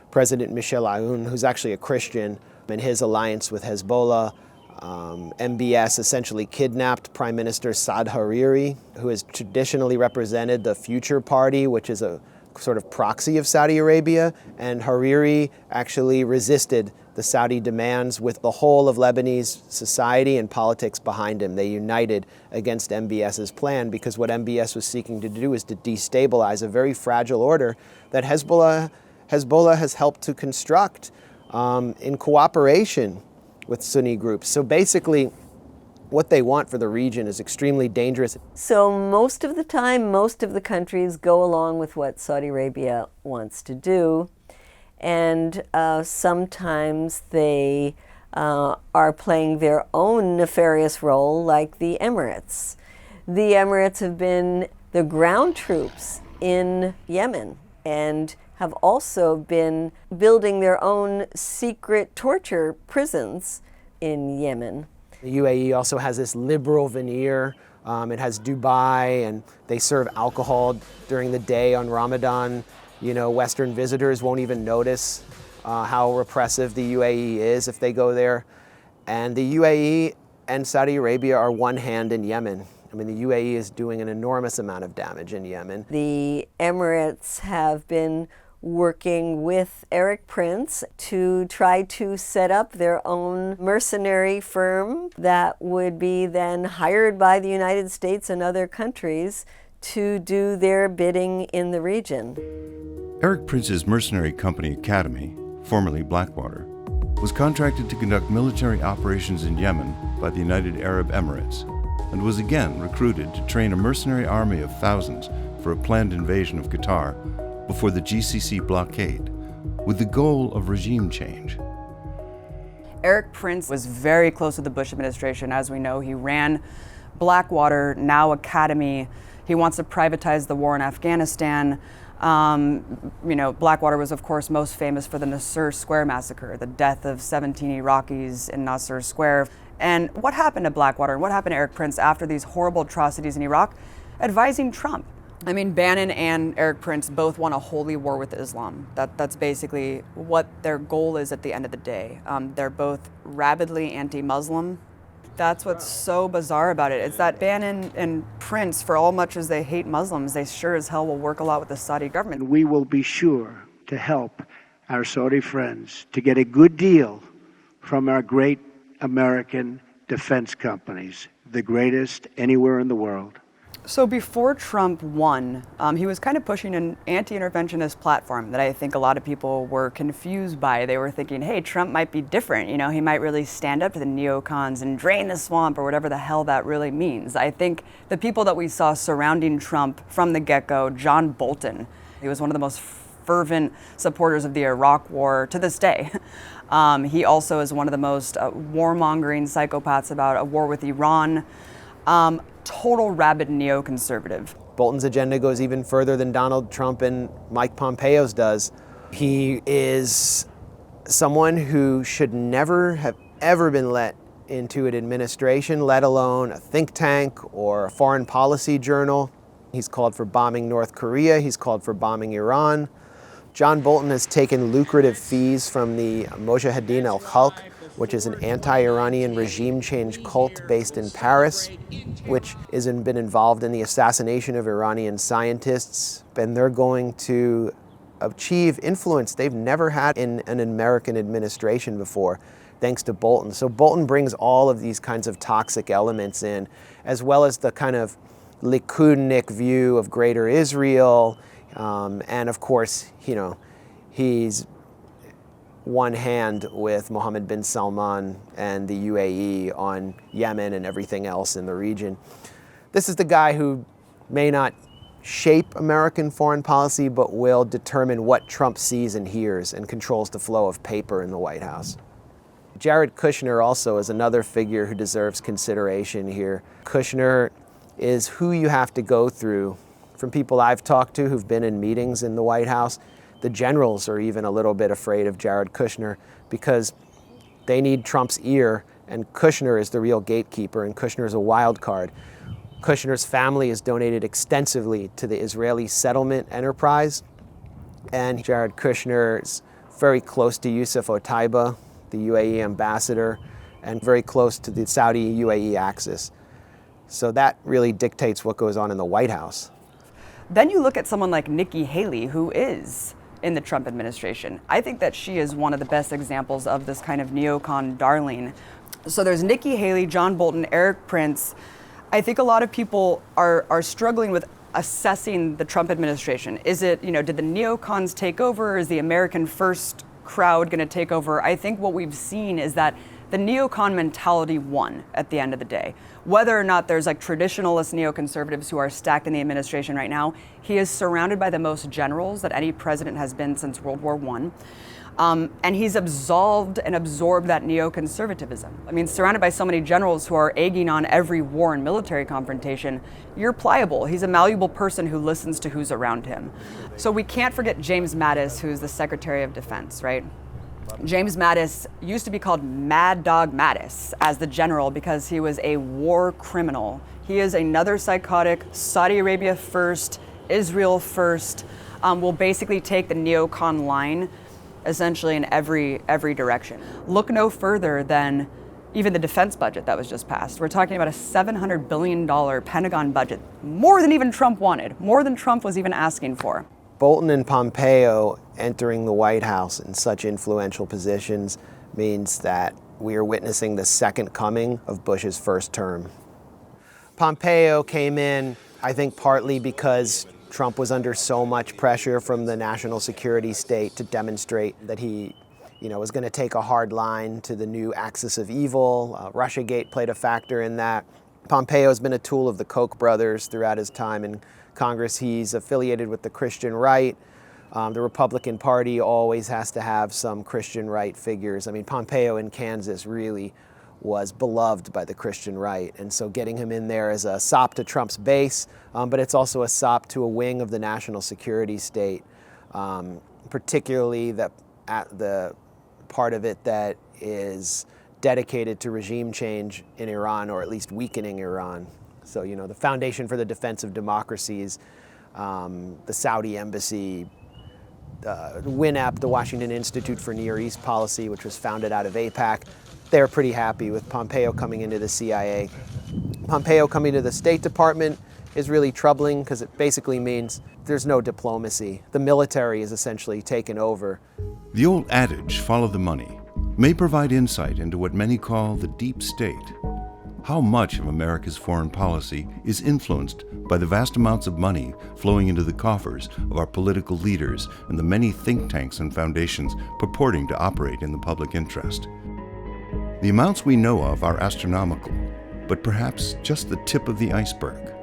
President Michel Aoun, who's actually a Christian, and his alliance with Hezbollah. MBS essentially kidnapped Prime Minister Saad Hariri, who has traditionally represented the Future Party, which is a sort of proxy of Saudi Arabia, and Hariri actually resisted the Saudi demands with the whole of Lebanese society and politics behind him. They united against MBS's plan because what MBS was seeking to do is to destabilize a very fragile order that Hezbollah has helped to construct in cooperation with Sunni groups. So basically, what they want for the region is extremely dangerous. So most of the time, most of the countries go along with what Saudi Arabia wants to do, and sometimes they are playing their own nefarious role, like the Emirates. The Emirates have been the ground troops in Yemen and have also been building their own secret torture prisons in Yemen. The UAE also has this liberal veneer. It has Dubai, and they serve alcohol during the day on Ramadan. You know, Western visitors won't even notice how repressive the UAE is if they go there. And the UAE and Saudi Arabia are one hand in Yemen. I mean, the UAE is doing an enormous amount of damage in Yemen. The Emirates have been working with Eric Prince to try to set up their own mercenary firm that would be then hired by the United States and other countries to do their bidding in the region. Eric Prince's mercenary company Academy, formerly Blackwater, was contracted to conduct military operations in Yemen by the United Arab Emirates, and was again recruited to train a mercenary army of thousands for a planned invasion of Qatar before the GCC blockade, with the goal of regime change. Eric Prince was very close to the Bush administration. As we know, he ran Blackwater, now Academy. He wants to privatize the war in Afghanistan. You know, Blackwater was, of course, most famous for the Nasser Square massacre, the death of 17 Iraqis in Nasser Square. And what happened to Blackwater and what happened to Eric Prince after these horrible atrocities in Iraq? Advising Trump. I mean, Bannon and Eric Prince both want a holy war with Islam. That's basically what their goal is at the end of the day. They're both rabidly anti-Muslim. That's what's so bizarre about it. It's that Bannon and Prince, for all much as they hate Muslims, they sure as hell will work a lot with the Saudi government. We will be sure to help our Saudi friends to get a good deal from our great American defense companies, the greatest anywhere in the world. So before Trump won, he was kind of pushing an anti-interventionist platform that I think a lot of people were confused by. They were thinking, hey, Trump might be different. You know, he might really stand up to the neocons and drain the swamp or whatever the hell that really means. I think the people that we saw surrounding Trump from the get-go, John Bolton, he was one of the most fervent supporters of the Iraq war to this day. He also is one of the most warmongering psychopaths about a war with Iran. Total rabid neoconservative. Bolton's agenda goes even further than Donald Trump and Mike Pompeo's does. He is someone who should never have ever been let into an administration, let alone a think tank or a foreign policy journal. He's called for bombing North Korea. He's called for bombing Iran. John Bolton has taken lucrative fees from the Mojahedin al-Khalq, which is an anti-Iranian regime change cult based in Paris, which has been involved in the assassination of Iranian scientists. And they're going to achieve influence they've never had in an American administration before, thanks to Bolton. So Bolton brings all of these kinds of toxic elements in, as well as the kind of Likudnik view of Greater Israel. And of course, you know, he's one hand with Mohammed bin Salman and the UAE on Yemen and everything else in the region. This is the guy who may not shape American foreign policy, but will determine what Trump sees and hears and controls the flow of paper in the White House. Jared Kushner also is another figure who deserves consideration here. Kushner is who you have to go through. From people I've talked to who've been in meetings in the White House, the generals are even a little bit afraid of Jared Kushner because they need Trump's ear, and Kushner is the real gatekeeper, and Kushner is a wild card. Kushner's family has donated extensively to the Israeli settlement enterprise, and Jared Kushner is very close to Yusuf Otaiba, the UAE ambassador, and very close to the Saudi-UAE axis. So that really dictates what goes on in the White House. Then you look at someone like Nikki Haley, who is in the Trump administration. I think that she is one of the best examples of this kind of neocon darling. So there's Nikki Haley, John Bolton, Eric Prince. I think a lot of people are struggling with assessing the Trump administration. Is it, you know, did the neocons take over? Is the American First crowd going to take over? I think what we've seen is that the neocon mentality won at the end of the day. Whether or not there's like traditionalist neoconservatives who are stacked in the administration right now, he is surrounded by the most generals that any president has been since World War I. And he's absolved and absorbed that neoconservatism. I mean, surrounded by so many generals who are egging on every war and military confrontation, you're pliable. He's a malleable person who listens to who's around him. So we can't forget James Mattis, who's the Secretary of Defense, right? James Mattis used to be called Mad Dog Mattis as the general because he was a war criminal. He is another psychotic, Saudi Arabia first, Israel first, will basically take the neocon line essentially in every direction. Look no further than even the defense budget that was just passed. We're talking about a $700 billion Pentagon budget, more than even Trump wanted, more than Trump was even asking for. Bolton and Pompeo entering the White House in such influential positions means that we are witnessing the second coming of Bush's first term. Pompeo came in, I think, partly because Trump was under so much pressure from the national security state to demonstrate that he, was going to take a hard line to the new axis of evil. Russiagate played a factor in that. Pompeo has been a tool of the Koch brothers throughout his time in Congress. He's affiliated with the Christian right. The Republican Party always has to have some Christian right figures. I mean, Pompeo in Kansas really was beloved by the Christian right. And so getting him in there is a sop to Trump's base, but it's also a sop to a wing of the national security state, particularly the part of it that is dedicated to regime change in Iran, or at least weakening Iran. So, the Foundation for the Defense of Democracies, the Saudi Embassy, WINEP, the Washington Institute for Near East Policy, which was founded out of AIPAC, they're pretty happy with Pompeo coming into the CIA. Pompeo coming to the State Department is really troubling because it basically means there's no diplomacy. The military is essentially taken over. The old adage, follow the money, may provide insight into what many call the deep state. How much of America's foreign policy is influenced by the vast amounts of money flowing into the coffers of our political leaders and the many think tanks and foundations purporting to operate in the public interest? The amounts we know of are astronomical, but perhaps just the tip of the iceberg.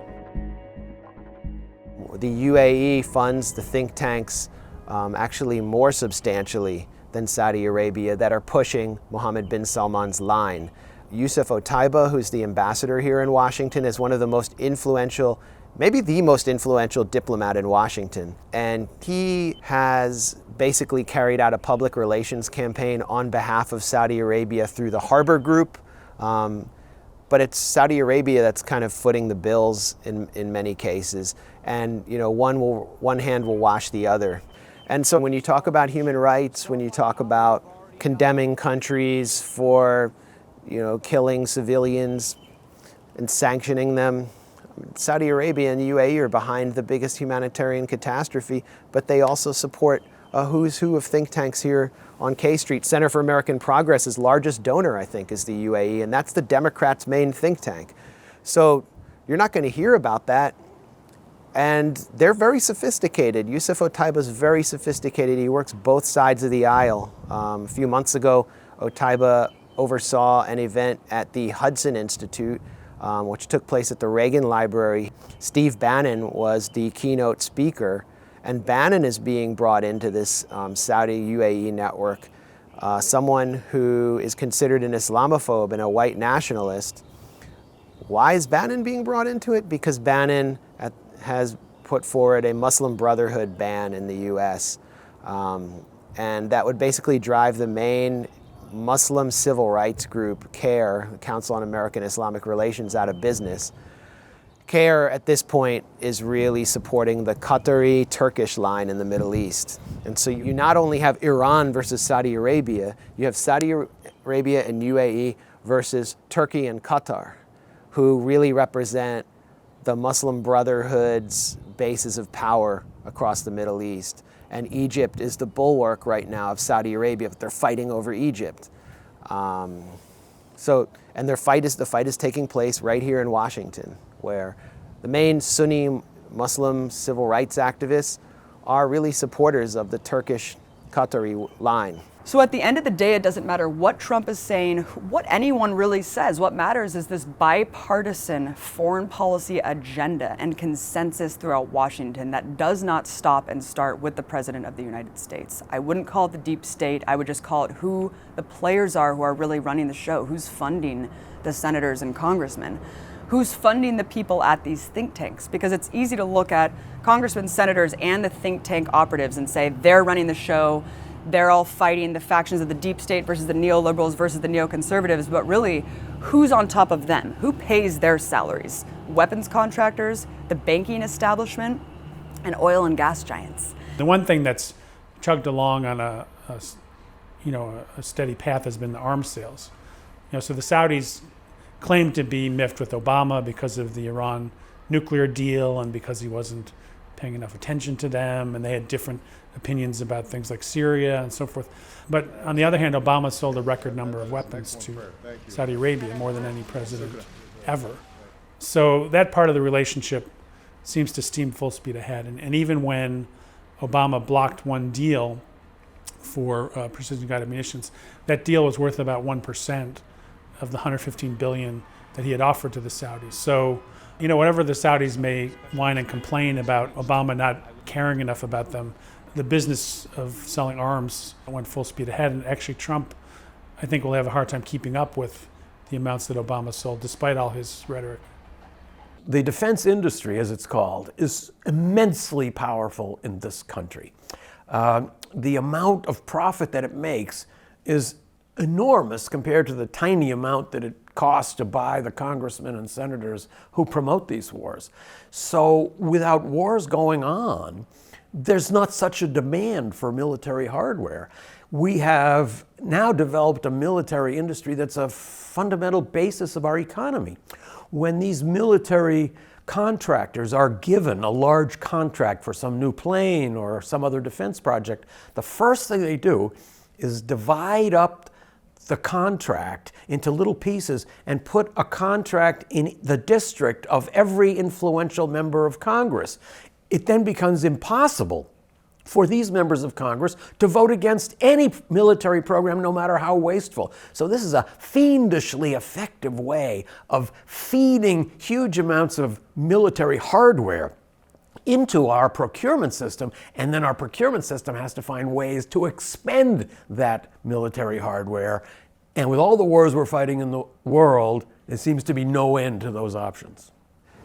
The UAE funds the think tanks actually more substantially than Saudi Arabia that are pushing Mohammed bin Salman's line. Yusuf Otaiba, who's the ambassador here in Washington, is one of the most influential, maybe the most influential diplomat in Washington. And he has basically carried out a public relations campaign on behalf of Saudi Arabia through the Harbor Group. But it's Saudi Arabia that's kind of footing the bills in many cases. And one hand will wash the other. And so when you talk about human rights, when you talk about condemning countries for killing civilians and sanctioning them, Saudi Arabia and the UAE are behind the biggest humanitarian catastrophe, but they also support a who's who of think tanks here on K Street. Center for American Progress's largest donor, I think, is the UAE, and that's the Democrats' main think tank. So you're not going to hear about that. And they're very sophisticated. Yusuf Otaiba is very sophisticated. He works both sides of the aisle. A few months ago, Otaiba oversaw an event at the Hudson Institute, which took place at the Reagan Library. Steve Bannon was the keynote speaker, and Bannon is being brought into this Saudi UAE network. Someone who is considered an Islamophobe and a white nationalist. Why is Bannon being brought into it? Because Bannon has put forward a Muslim Brotherhood ban in the US. And that would basically drive the main Muslim civil rights group, CARE, the Council on American Islamic Relations, out of business. CARE at this point is really supporting the Qatari-Turkish line in the Middle East. And so you not only have Iran versus Saudi Arabia, you have Saudi Arabia and UAE versus Turkey and Qatar, who really represent the Muslim Brotherhood's bases of power across the Middle East. And Egypt is the bulwark right now of Saudi Arabia, but they're fighting over Egypt. And the fight is taking place right here in Washington, where the main Sunni Muslim civil rights activists are really supporters of the Turkish-Qatari line. So at the end of the day, it doesn't matter what Trump is saying, what anyone really says. What matters is this bipartisan foreign policy agenda and consensus throughout Washington that does not stop and start with the President of the United States. I wouldn't call it the deep state. I would just call it who the players are who are really running the show, who's funding the senators and congressmen, who's funding the people at these think tanks. Because it's easy to look at congressmen, senators, and the think tank operatives and say they're running the show. They're all fighting the factions of the deep state versus the neoliberals versus the neoconservatives, but really, who's on top of them? Who pays their salaries? Weapons contractors, the banking establishment, and oil and gas giants. The one thing that's chugged along on a steady path has been the arms sales. So the Saudis claimed to be miffed with Obama because of the Iran nuclear deal and because he wasn't paying enough attention to them, and they had different opinions about things like Syria and so forth. But on the other hand, Obama sold a record number of weapons to Saudi Arabia, more than any president ever. So that part of the relationship seems to steam full speed ahead. And even when Obama blocked one deal for precision-guided munitions, that deal was worth about 1% of the $115 billion that he had offered to the Saudis. So, whatever the Saudis may whine and complain about Obama not caring enough about them, the business of selling arms went full speed ahead. And actually Trump, I think, will have a hard time keeping up with the amounts that Obama sold, despite all his rhetoric. The defense industry, as it's called, is immensely powerful in this country. The amount of profit that it makes is enormous compared to the tiny amount that it costs to buy the congressmen and senators who promote these wars. So without wars going on, there's not such a demand for military hardware. We have now developed a military industry that's a fundamental basis of our economy. When these military contractors are given a large contract for some new plane or some other defense project, the first thing they do is divide up the contract into little pieces and put a contract in the district of every influential member of Congress. It then becomes impossible for these members of Congress to vote against any military program, no matter how wasteful. So this is a fiendishly effective way of feeding huge amounts of military hardware into our procurement system, and then our procurement system has to find ways to expend that military hardware. And with all the wars we're fighting in the world, there seems to be no end to those options.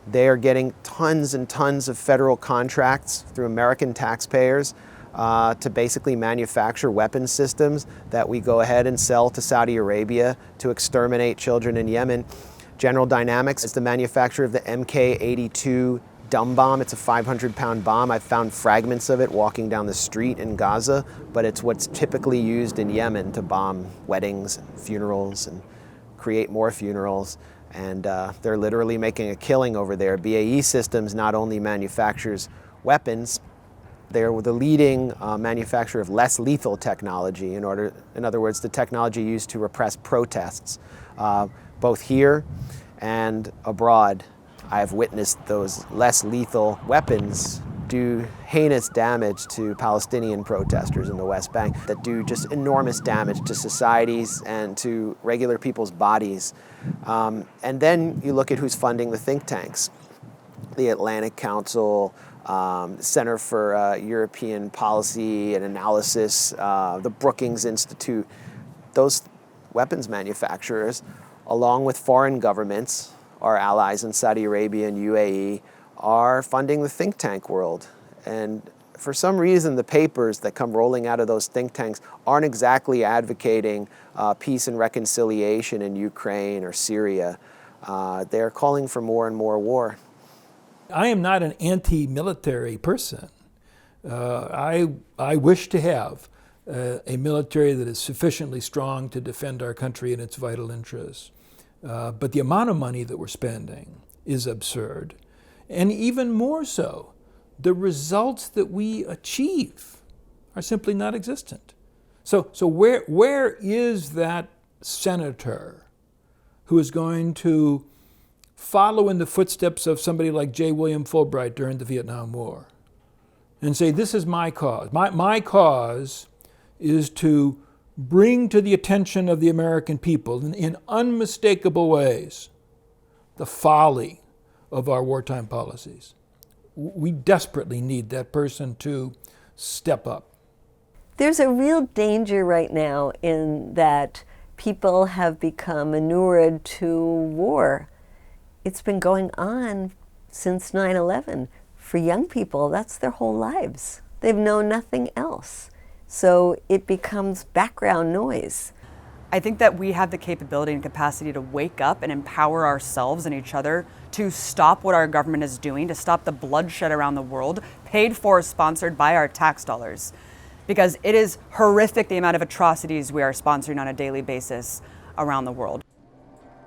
They are getting tons and tons of federal contracts through American taxpayers to basically manufacture weapons systems that we go ahead and sell to Saudi Arabia to exterminate children in Yemen. General Dynamics is the manufacturer of the Mk-82 dumb bomb. It's a 500-pound bomb. I've found fragments of it walking down the street in Gaza, but it's what's typically used in Yemen to bomb weddings and funerals and create more funerals. And they're literally making a killing over there. BAE Systems not only manufactures weapons, they're the leading manufacturer of less lethal technology. In other words, the technology used to repress protests, both here and abroad. I've witnessed those less lethal weapons do heinous damage to Palestinian protesters in the West Bank that do just enormous damage to societies and to regular people's bodies. And then you look at who's funding the think tanks. The Atlantic Council, Center for European Policy and Analysis, the Brookings Institute. Those weapons manufacturers, along with foreign governments, our allies in Saudi Arabia and UAE, are funding the think tank world. And for some reason, the papers that come rolling out of those think tanks aren't exactly advocating peace and reconciliation in Ukraine or Syria. They're calling for more and more war. I am not an anti-military person. I wish to have a military that is sufficiently strong to defend our country and its vital interests. But the amount of money that we're spending is absurd. And even more so, the results that we achieve are simply not existent. So where is that senator who is going to follow in the footsteps of somebody like J. William Fulbright during the Vietnam War and say, this is my cause. My cause is to bring to the attention of the American people in unmistakable ways the folly of our wartime policies. We desperately need that person to step up. There's a real danger right now in that people have become inured to war. It's been going on since 9/11. For young people, that's their whole lives. They've known nothing else. So it becomes background noise. I think that we have the capability and capacity to wake up and empower ourselves and each other to stop what our government is doing, to stop the bloodshed around the world, paid for, sponsored by our tax dollars. Because it is horrific the amount of atrocities we are sponsoring on a daily basis around the world.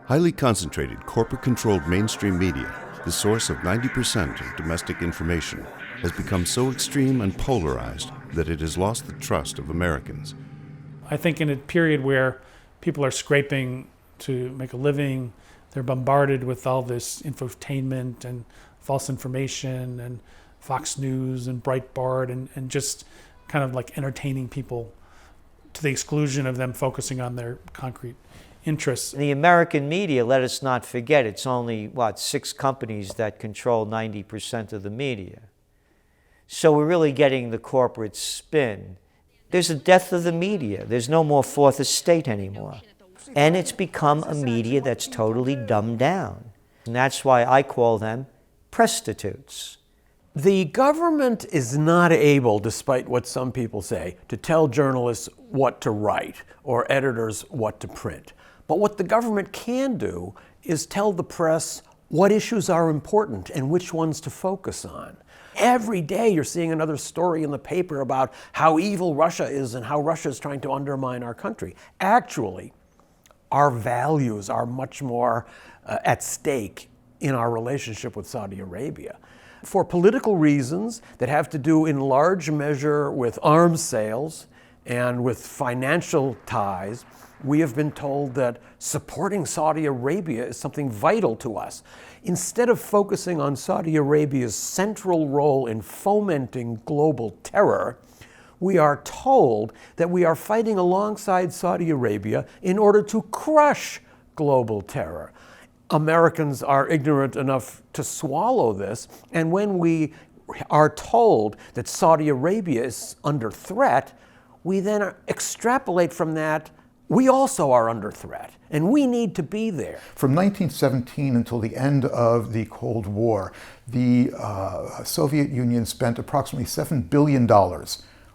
Highly concentrated, corporate-controlled mainstream media, the source of 90% of domestic information, has become so extreme and polarized that it has lost the trust of Americans. I think in a period where people are scraping to make a living, they're bombarded with all this infotainment and false information and Fox News and Breitbart and just kind of like entertaining people to the exclusion of them focusing on their concrete interests. The American media, let us not forget, it's only, 6 companies that control 90% of the media. So we're really getting the corporate spin. There's a death of the media. There's no more fourth estate anymore. And it's become a media that's totally dumbed down. And that's why I call them prostitutes. The government is not able, despite what some people say, to tell journalists what to write or editors what to print. But what the government can do is tell the press what issues are important and which ones to focus on. Every day you're seeing another story in the paper about how evil Russia is and how Russia is trying to undermine our country. Actually, our values are much more at stake in our relationship with Saudi Arabia. For political reasons that have to do in large measure with arms sales and with financial ties, we have been told that supporting Saudi Arabia is something vital to us. Instead of focusing on Saudi Arabia's central role in fomenting global terror, we are told that we are fighting alongside Saudi Arabia in order to crush global terror. Americans are ignorant enough to swallow this, and when we are told that Saudi Arabia is under threat, we then extrapolate from that we also are under threat, and we need to be there. From 1917 until the end of the Cold War, the Soviet Union spent approximately $7 billion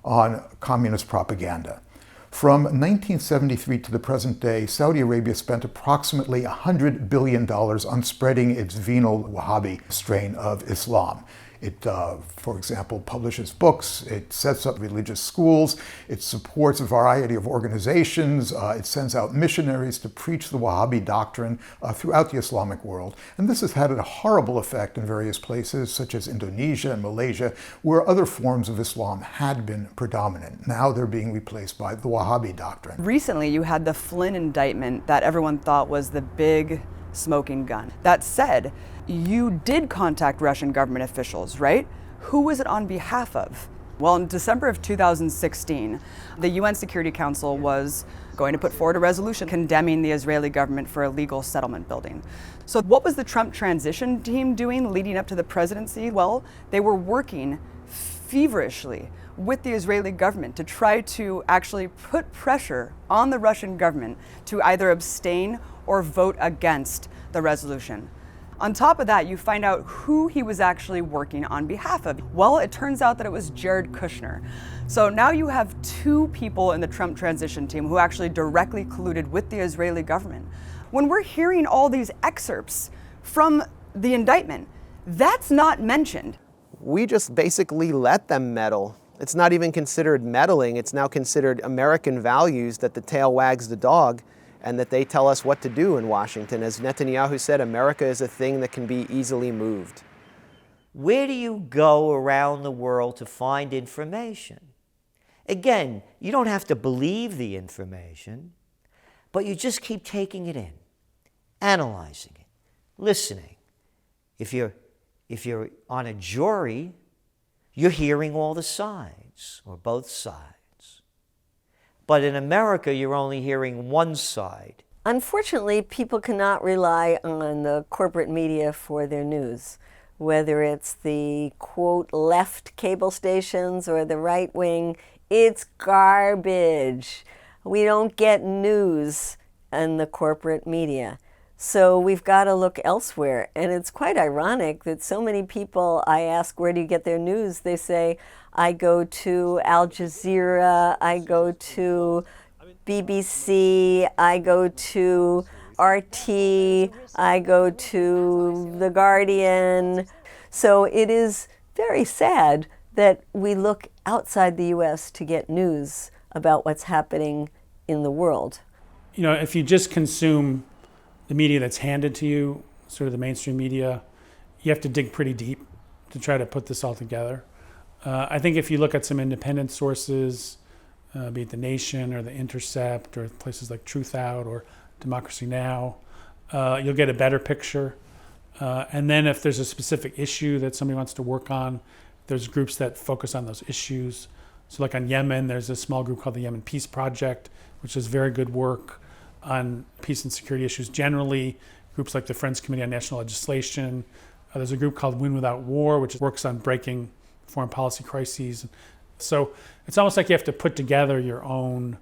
on communist propaganda. From 1973 to the present day, Saudi Arabia spent approximately $100 billion on spreading its venal Wahhabi strain of Islam. It, for example, publishes books, it sets up religious schools, it supports a variety of organizations, it sends out missionaries to preach the Wahhabi doctrine throughout the Islamic world. And this has had a horrible effect in various places, such as Indonesia and Malaysia, where other forms of Islam had been predominant. Now they're being replaced by the Wahhabi doctrine. Recently, you had the Flynn indictment that everyone thought was the big smoking gun. That said, you did contact Russian government officials, right? Who was it on behalf of? Well, in December of 2016, the UN Security Council was going to put forward a resolution condemning the Israeli government for illegal settlement building. So what was the Trump transition team doing leading up to the presidency? Well, they were working feverishly with the Israeli government to try to actually put pressure on the Russian government to either abstain or vote against the resolution. On top of that, you find out who he was actually working on behalf of. Well, it turns out that it was Jared Kushner. So now you have 2 people in the Trump transition team who actually directly colluded with the Israeli government. When we're hearing all these excerpts from the indictment, that's not mentioned. We just basically let them meddle. It's not even considered meddling, it's now considered American values that the tail wags the dog, and that they tell us what to do in Washington. As Netanyahu said, America is a thing that can be easily moved. Where do you go around the world to find information? Again, you don't have to believe the information, but you just keep taking it in, analyzing it, listening. If you're on a jury, you're hearing all the sides, or both sides. But in America, you're only hearing one side. Unfortunately, people cannot rely on the corporate media for their news, whether it's the, quote, left cable stations or the right wing. It's garbage. We don't get news in the corporate media. So we've got to look elsewhere. And it's quite ironic that so many people I ask, where do you get their news? They say, I go to Al Jazeera, I go to BBC, I go to RT, I go to The Guardian. So it is very sad that we look outside the US to get news about what's happening in the world. You know, if you just consume the media that's handed to you, sort of the mainstream media, you have to dig pretty deep to try to put this all together. I think if you look at some independent sources, be it The Nation or The Intercept or places like Truth Out or Democracy Now!, you'll get a better picture. And then if there's a specific issue that somebody wants to work on, there's groups that focus on those issues. So like on Yemen, there's a small group called the Yemen Peace Project, which does very good work on peace and security issues generally. Groups like the Friends Committee on National Legislation. There's a group called Win Without War, which works on breaking foreign policy crises. So it's almost like you have to put together your own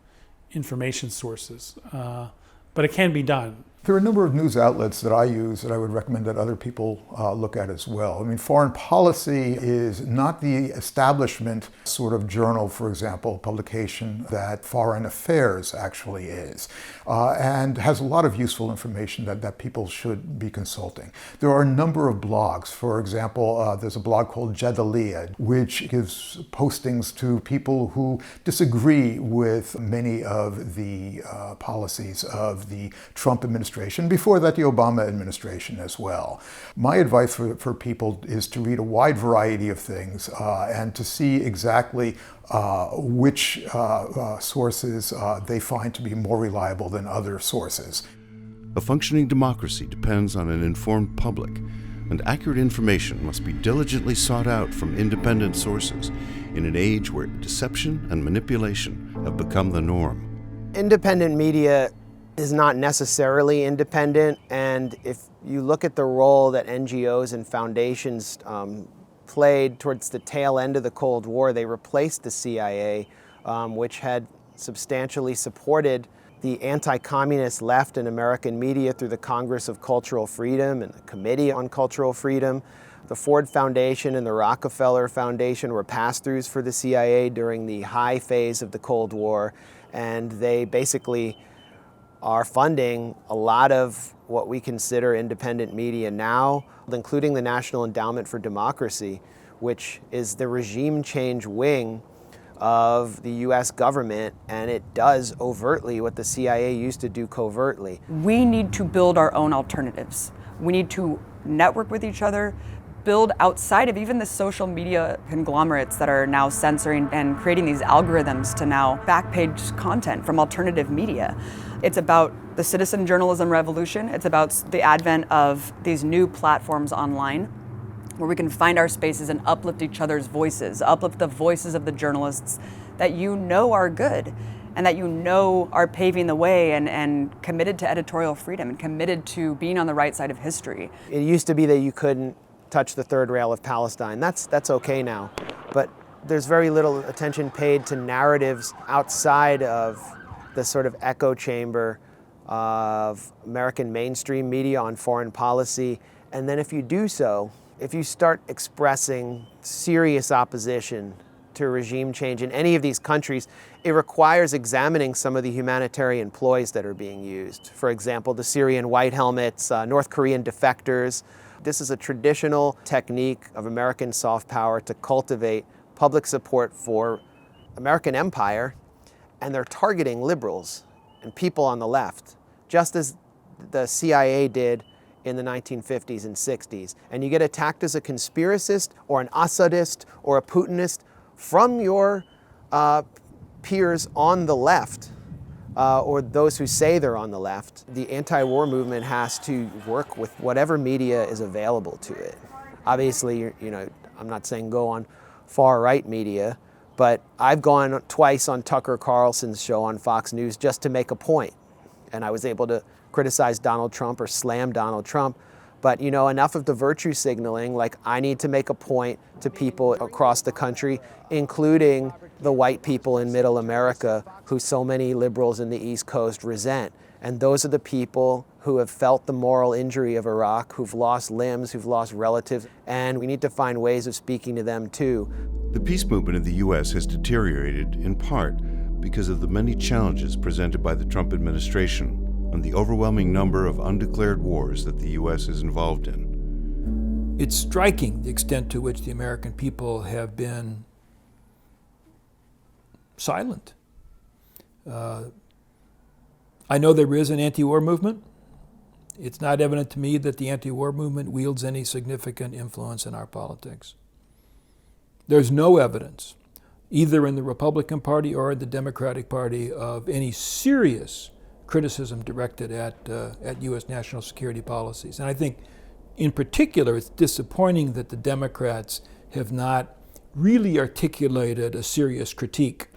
information sources, but it can be done. There are a number of news outlets that I use that I would recommend that other people look at as well. I mean, Foreign Policy is not the establishment sort of journal, for example, publication that Foreign Affairs actually is, and has a lot of useful information that people should be consulting. There are a number of blogs. For example, there's a blog called Jadaliyya, which gives postings to people who disagree with many of the policies of the Trump administration. Before that, the Obama administration as well. My advice for people is to read a wide variety of things and to see exactly which sources they find to be more reliable than other sources. A functioning democracy depends on an informed public, and accurate information must be diligently sought out from independent sources in an age where deception and manipulation have become the norm. Independent media is not necessarily independent, and if you look at the role that NGOs and foundations played towards the tail end of the Cold War, they replaced the CIA, which had substantially supported the anti-communist left in American media through the Congress of Cultural Freedom and the Committee on Cultural Freedom. The Ford Foundation and the Rockefeller Foundation were pass-throughs for the CIA during the high phase of the Cold War, and they basically are funding a lot of what we consider independent media now, including the National Endowment for Democracy, which is the regime change wing of the US government, and it does overtly what the CIA used to do covertly. We need to build our own alternatives. We need to network with each other, build outside of even the social media conglomerates that are now censoring and creating these algorithms to now backpage content from alternative media. It's about the citizen journalism revolution. It's about the advent of these new platforms online where we can find our spaces and uplift each other's voices, uplift the voices of the journalists that you know are good and that you know are paving the way and committed to editorial freedom and committed to being on the right side of history. It used to be that you couldn't touch the third rail of Palestine. That's okay now. But there's very little attention paid to narratives outside of the sort of echo chamber of American mainstream media on foreign policy. And then if you do so, if you start expressing serious opposition to regime change in any of these countries, it requires examining some of the humanitarian ploys that are being used. For example, the Syrian white helmets, North Korean defectors. This is a traditional technique of American soft power to cultivate public support for American empire, and they're targeting liberals and people on the left, just as the CIA did in the 1950s and 60s. And you get attacked as a conspiracist or an Assadist or a Putinist from your peers on the left, or those who say they're on the left. The anti-war movement has to work with whatever media is available to it. Obviously, I'm not saying go on far-right media, But I've gone twice on Tucker Carlson's show on Fox News just to make a point. And I was able to criticize Donald Trump or slam Donald Trump. But you know, enough of the virtue signaling. Like, I need to make a point to people across the country, including the white people in middle America who so many liberals in the East Coast resent. And those are the people who have felt the moral injury of Iraq, who've lost limbs, who've lost relatives, and we need to find ways of speaking to them too. The peace movement in the U.S. has deteriorated in part because of the many challenges presented by the Trump administration and the overwhelming number of undeclared wars that the U.S. is involved in. It's striking the extent to which the American people have been silent. I know there is an anti-war movement. It's not evident to me that the anti-war movement wields any significant influence in our politics. There's no evidence, either in the Republican Party or in the Democratic Party, of any serious criticism directed at U.S. national security policies. And I think, in particular, it's disappointing that the Democrats have not really articulated a serious critique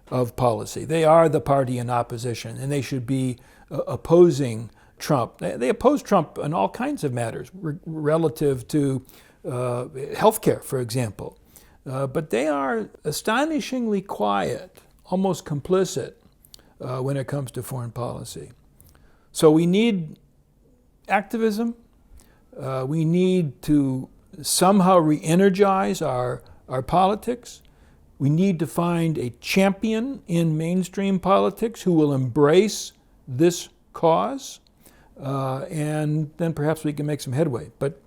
of policy. They are the party in opposition, and they should be opposing Trump. They oppose Trump on all kinds of matters relative to healthcare, for example. But they are astonishingly quiet, almost complicit when it comes to foreign policy. So we need activism. We need to somehow re-energize our politics. We need to find a champion in mainstream politics who will embrace this cause, and then perhaps we can make some headway. But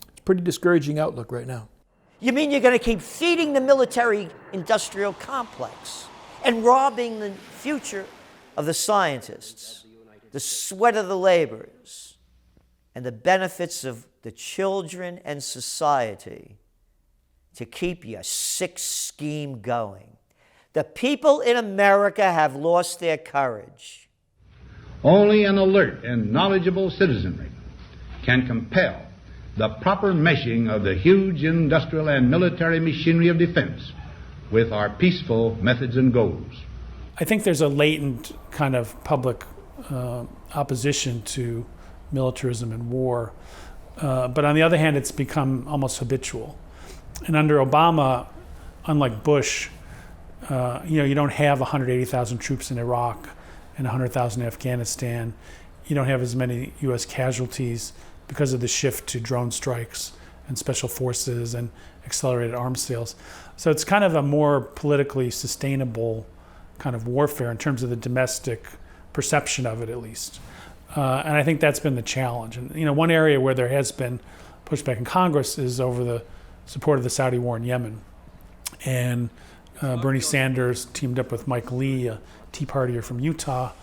it's a pretty discouraging outlook right now. You mean you're going to keep feeding the military-industrial complex and robbing the future of the scientists, the sweat of the laborers, and the benefits of the children and society to keep your sick scheme going? The people in America have lost their courage. Only an alert and knowledgeable citizenry can compel the proper meshing of the huge industrial and military machinery of defense with our peaceful methods and goals. I think there's a latent kind of public opposition to militarism and war. But on the other hand, it's become almost habitual. And under Obama, unlike Bush, you don't have 180,000 troops in Iraq and 100,000 in Afghanistan. You don't have as many U.S. casualties because of the shift to drone strikes and special forces and accelerated arms sales. So it's kind of a more politically sustainable kind of warfare in terms of the domestic perception of it, at least. And I think that's been the challenge. And one area where there has been pushback in Congress is over the support of the Saudi war in Yemen. And Bernie Sanders teamed up with Mike Lee, a Tea Partier from Utah,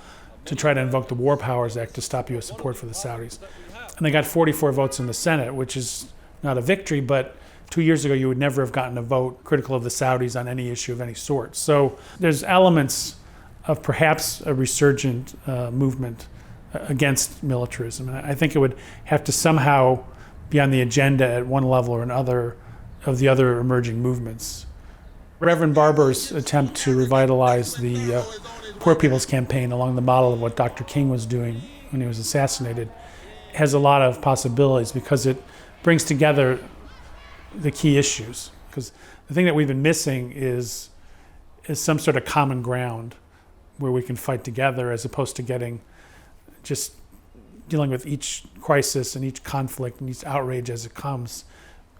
to try to invoke the War Powers Act to stop U.S. support for the Saudis. And they got 44 votes in the Senate, which is not a victory, but 2 years ago you would never have gotten a vote critical of the Saudis on any issue of any sort. So there's elements of perhaps a resurgent movement against militarism. And I think it would have to somehow be on the agenda at one level or another of the other emerging movements. Reverend Barber's attempt to revitalize the Poor People's Campaign along the model of what Dr. King was doing when he was assassinated has a lot of possibilities because it brings together the key issues. Because the thing that we've been missing is some sort of common ground where we can fight together as opposed to getting just dealing with each crisis and each conflict and each outrage as it comes,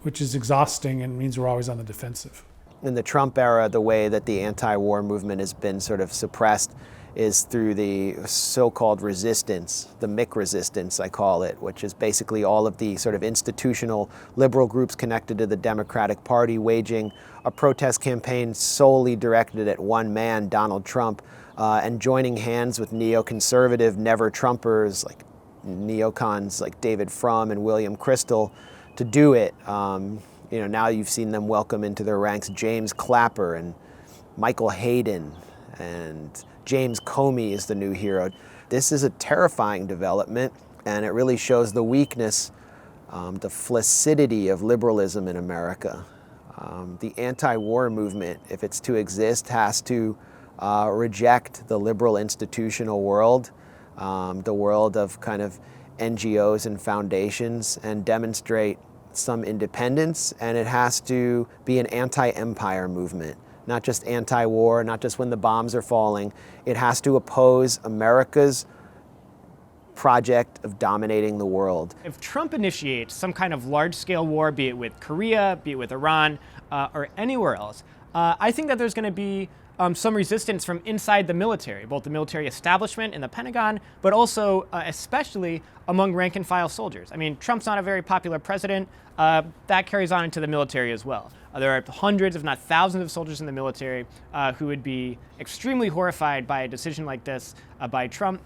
which is exhausting and means we're always on the defensive. In the Trump era, the way that the anti-war movement has been sort of suppressed is through the so-called resistance, the MIC resistance, I call it, which is basically all of the sort of institutional liberal groups connected to the Democratic Party waging a protest campaign solely directed at one man, Donald Trump, and joining hands with neoconservative never-Trumpers like neocons like David Frum and William Kristol to do it. Now you've seen them welcome into their ranks James Clapper and Michael Hayden, and James Comey is the new hero. This is a terrifying development, and it really shows the weakness, the flaccidity of liberalism in America. The anti-war movement, if it's to exist, has to reject the liberal institutional world, the world of kind of NGOs and foundations, and demonstrate some independence, and it has to be an anti-empire movement, not just anti-war, not just when the bombs are falling. It has to oppose America's project of dominating the world. If Trump initiates some kind of large-scale war, be it with Korea, be it with Iran, or anywhere else, I think that there's going to be some resistance from inside the military, both the military establishment in the Pentagon, but also especially among rank-and-file soldiers. I mean, Trump's not a very popular president. That carries on into the military as well. There are hundreds, if not thousands, of soldiers in the military who would be extremely horrified by a decision like this by Trump.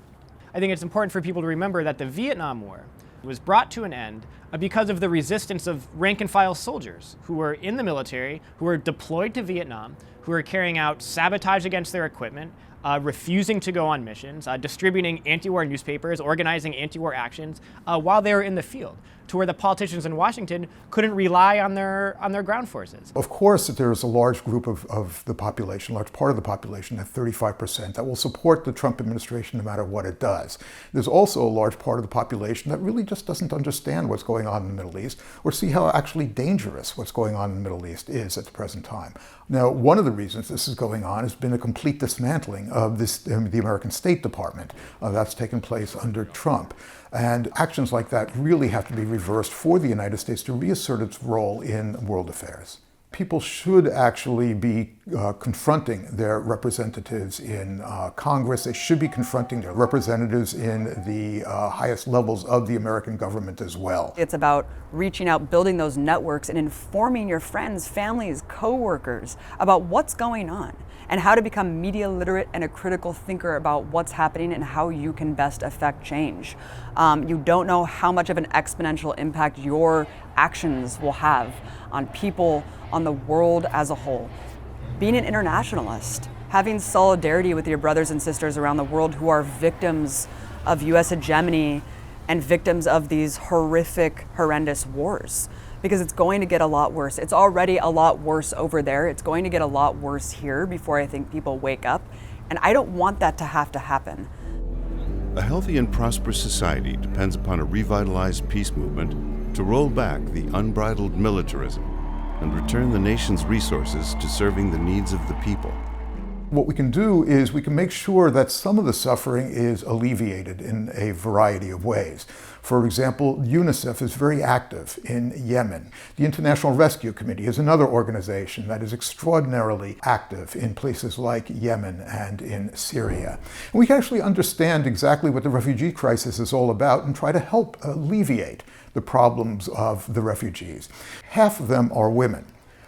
I think it's important for people to remember that the Vietnam War was brought to an end because of the resistance of rank-and-file soldiers who were in the military, who were deployed to Vietnam, who were carrying out sabotage against their equipment, refusing to go on missions, distributing anti-war newspapers, organizing anti-war actions while they were in the field, to where the politicians in Washington couldn't rely on their ground forces. Of course, there's a large group of the population, a large part of the population, that 35%, that will support the Trump administration no matter what it does. There's also a large part of the population that really just doesn't understand what's going on in the Middle East or see how actually dangerous what's going on in the Middle East is at the present time. Now, one of the reasons this is going on has been a complete dismantling of the American State Department. That's taken place under Trump. And actions like that really have to be reversed for the United States to reassert its role in world affairs. People should actually be confronting their representatives in Congress. They should be confronting their representatives in the highest levels of the American government as well. It's about reaching out, building those networks, and informing your friends, families, coworkers about what's going on and how to become media literate and a critical thinker about what's happening and how you can best affect change. You don't know how much of an exponential impact your actions will have on people, on the world as a whole. Being an internationalist, having solidarity with your brothers and sisters around the world who are victims of US hegemony and victims of these horrific, horrendous wars. Because it's going to get a lot worse. It's already a lot worse over there. It's going to get a lot worse here before I think people wake up. And I don't want that to have to happen. A healthy and prosperous society depends upon a revitalized peace movement to roll back the unbridled militarism and return the nation's resources to serving the needs of the people. What we can do is we can make sure that some of the suffering is alleviated in a variety of ways. For example, UNICEF is very active in Yemen. The International Rescue Committee is another organization that is extraordinarily active in places like Yemen and in Syria. And we can actually understand exactly what the refugee crisis is all about and try to help alleviate the problems of the refugees. Half of them are women.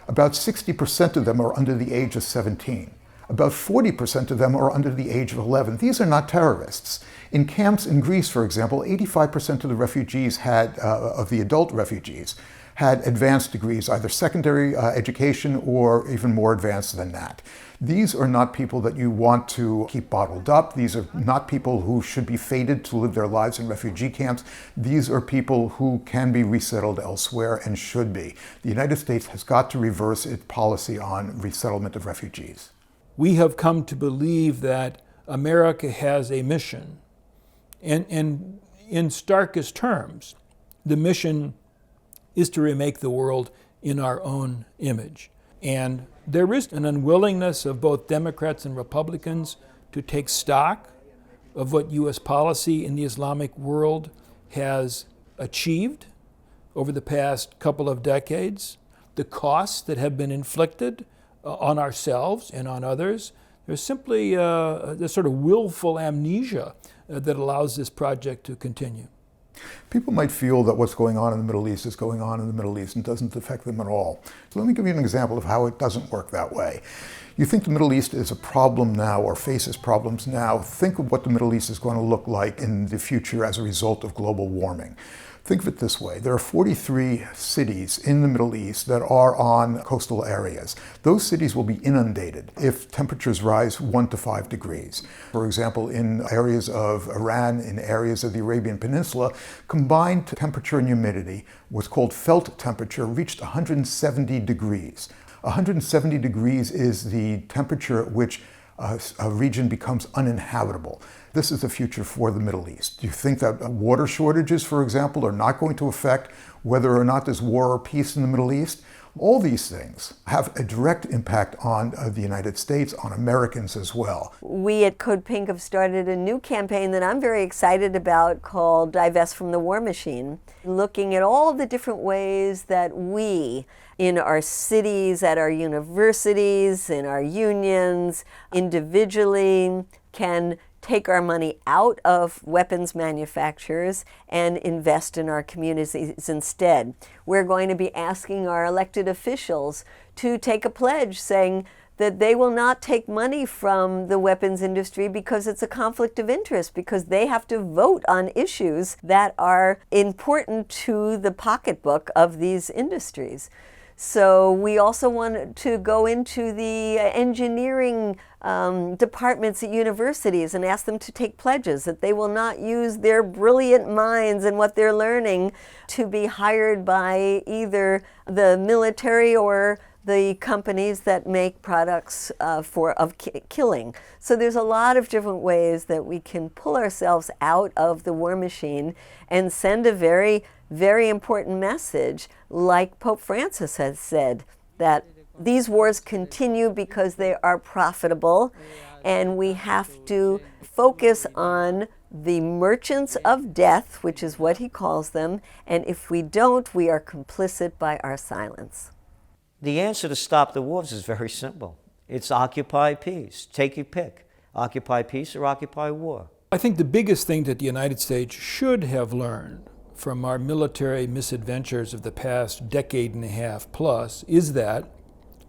About 60% of them are under the age of 17. About 40% of them are under the age of 11. These are not terrorists. In camps in Greece, for example, 85% of the refugees of the adult refugees had advanced degrees, either secondary education or even more advanced than that. These are not people that you want to keep bottled up. These are not people who should be fated to live their lives in refugee camps. These are people who can be resettled elsewhere and should be. The United States has got to reverse its policy on resettlement of refugees. We have come to believe that America has a mission. And in starkest terms, the mission is to remake the world in our own image. And there is an unwillingness of both Democrats and Republicans to take stock of what U.S. policy in the Islamic world has achieved over the past couple of decades, the costs that have been inflicted on ourselves and on others. There's simply this sort of willful amnesia that allows this project to continue. People might feel that what's going on in the Middle East is going on in the Middle East and doesn't affect them at all. So let me give you an example of how it doesn't work that way. You think the Middle East is a problem now or faces problems now. Think of what the Middle East is going to look like in the future as a result of global warming. Think of it this way. There are 43 cities in the Middle East that are on coastal areas. Those cities will be inundated if temperatures rise 1 to 5 degrees. For example, in areas of Iran, in areas of the Arabian Peninsula, combined temperature and humidity, what's called felt temperature, reached 170 degrees. 170 degrees is the temperature at which a region becomes uninhabitable. This is the future for the Middle East. Do you think that water shortages, for example, are not going to affect whether or not there's war or peace in the Middle East? All these things have a direct impact on the United States, on Americans as well. We at Code Pink have started a new campaign that I'm very excited about called Divest from the War Machine, looking at all the different ways that we, in our cities, at our universities, in our unions, individually, can take our money out of weapons manufacturers and invest in our communities instead. We're going to be asking our elected officials to take a pledge saying that they will not take money from the weapons industry because it's a conflict of interest, because they have to vote on issues that are important to the pocketbook of these industries. So we also want to go into the engineering departments at universities and ask them to take pledges that they will not use their brilliant minds and what they're learning to be hired by either the military or the companies that make products of killing. So there's a lot of different ways that we can pull ourselves out of the war machine and send a very, very important message, like Pope Francis has said, that these wars continue because they are profitable, and we have to focus on the merchants of death, which is what he calls them, and if we don't, we are complicit by our silence. The answer to stop the wars is very simple. It's occupy peace. Take your pick. Occupy peace or occupy war. I think the biggest thing that the United States should have learned from our military misadventures of the past decade and a half plus is that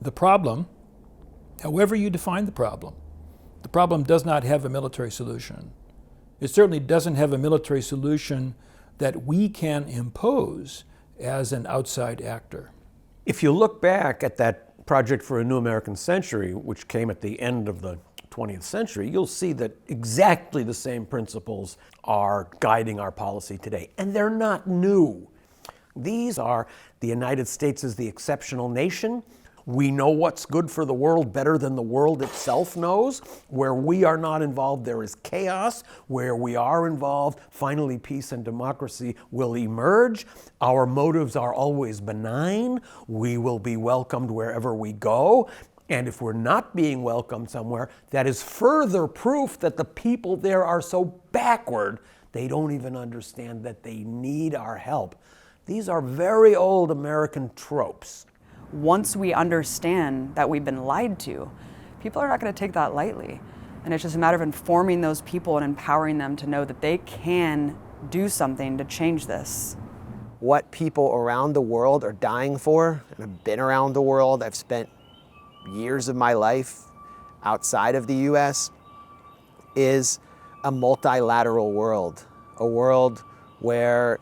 the problem, however you define the problem does not have a military solution. It certainly doesn't have a military solution that we can impose as an outside actor. If you look back at that Project for a New American Century, which came at the end of the 20th century, you'll see that exactly the same principles are guiding our policy today. And they're not new. These are the United States as the exceptional nation. We know what's good for the world better than the world itself knows. Where we are not involved, there is chaos. Where we are involved, finally peace and democracy will emerge. Our motives are always benign. We will be welcomed wherever we go. And if we're not being welcomed somewhere, that is further proof that the people there are so backward, they don't even understand that they need our help. These are very old American tropes. Once we understand that we've been lied to, people are not going to take that lightly. And it's just a matter of informing those people and empowering them to know that they can do something to change this. What people around the world are dying for, and I've been around the world, I've spent years of my life outside of the US, is a multilateral world, a world where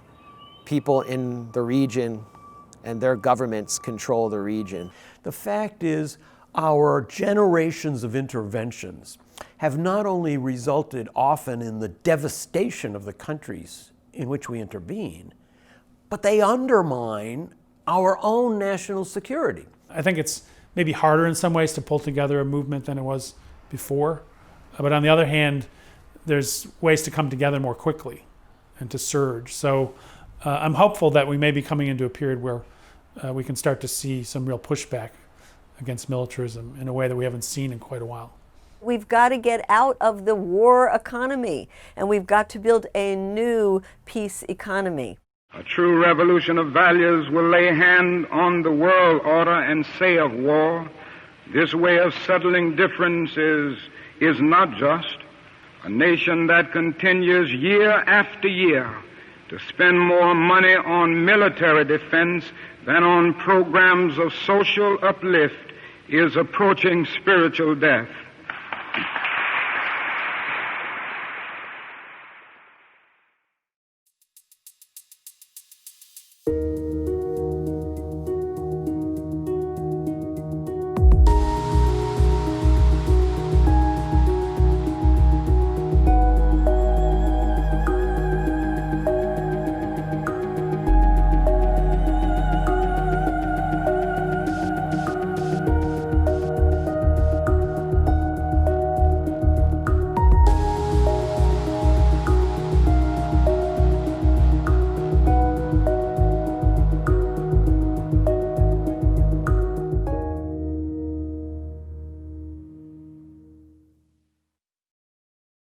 people in the region and their governments control the region. The fact is, our generations of interventions have not only resulted often in the devastation of the countries in which we intervene, but they undermine our own national security. I think it's maybe harder in some ways to pull together a movement than it was before. But on the other hand, there's ways to come together more quickly and to surge. So I'm hopeful that we may be coming into a period where we can start to see some real pushback against militarism in a way that we haven't seen in quite a while. We've got to get out of the war economy, and we've got to build a new peace economy. A true revolution of values will lay hand on the world order and say of war, this way of settling differences is not just. A nation that continues year after year to spend more money on military defense than on programs of social uplift is approaching spiritual death.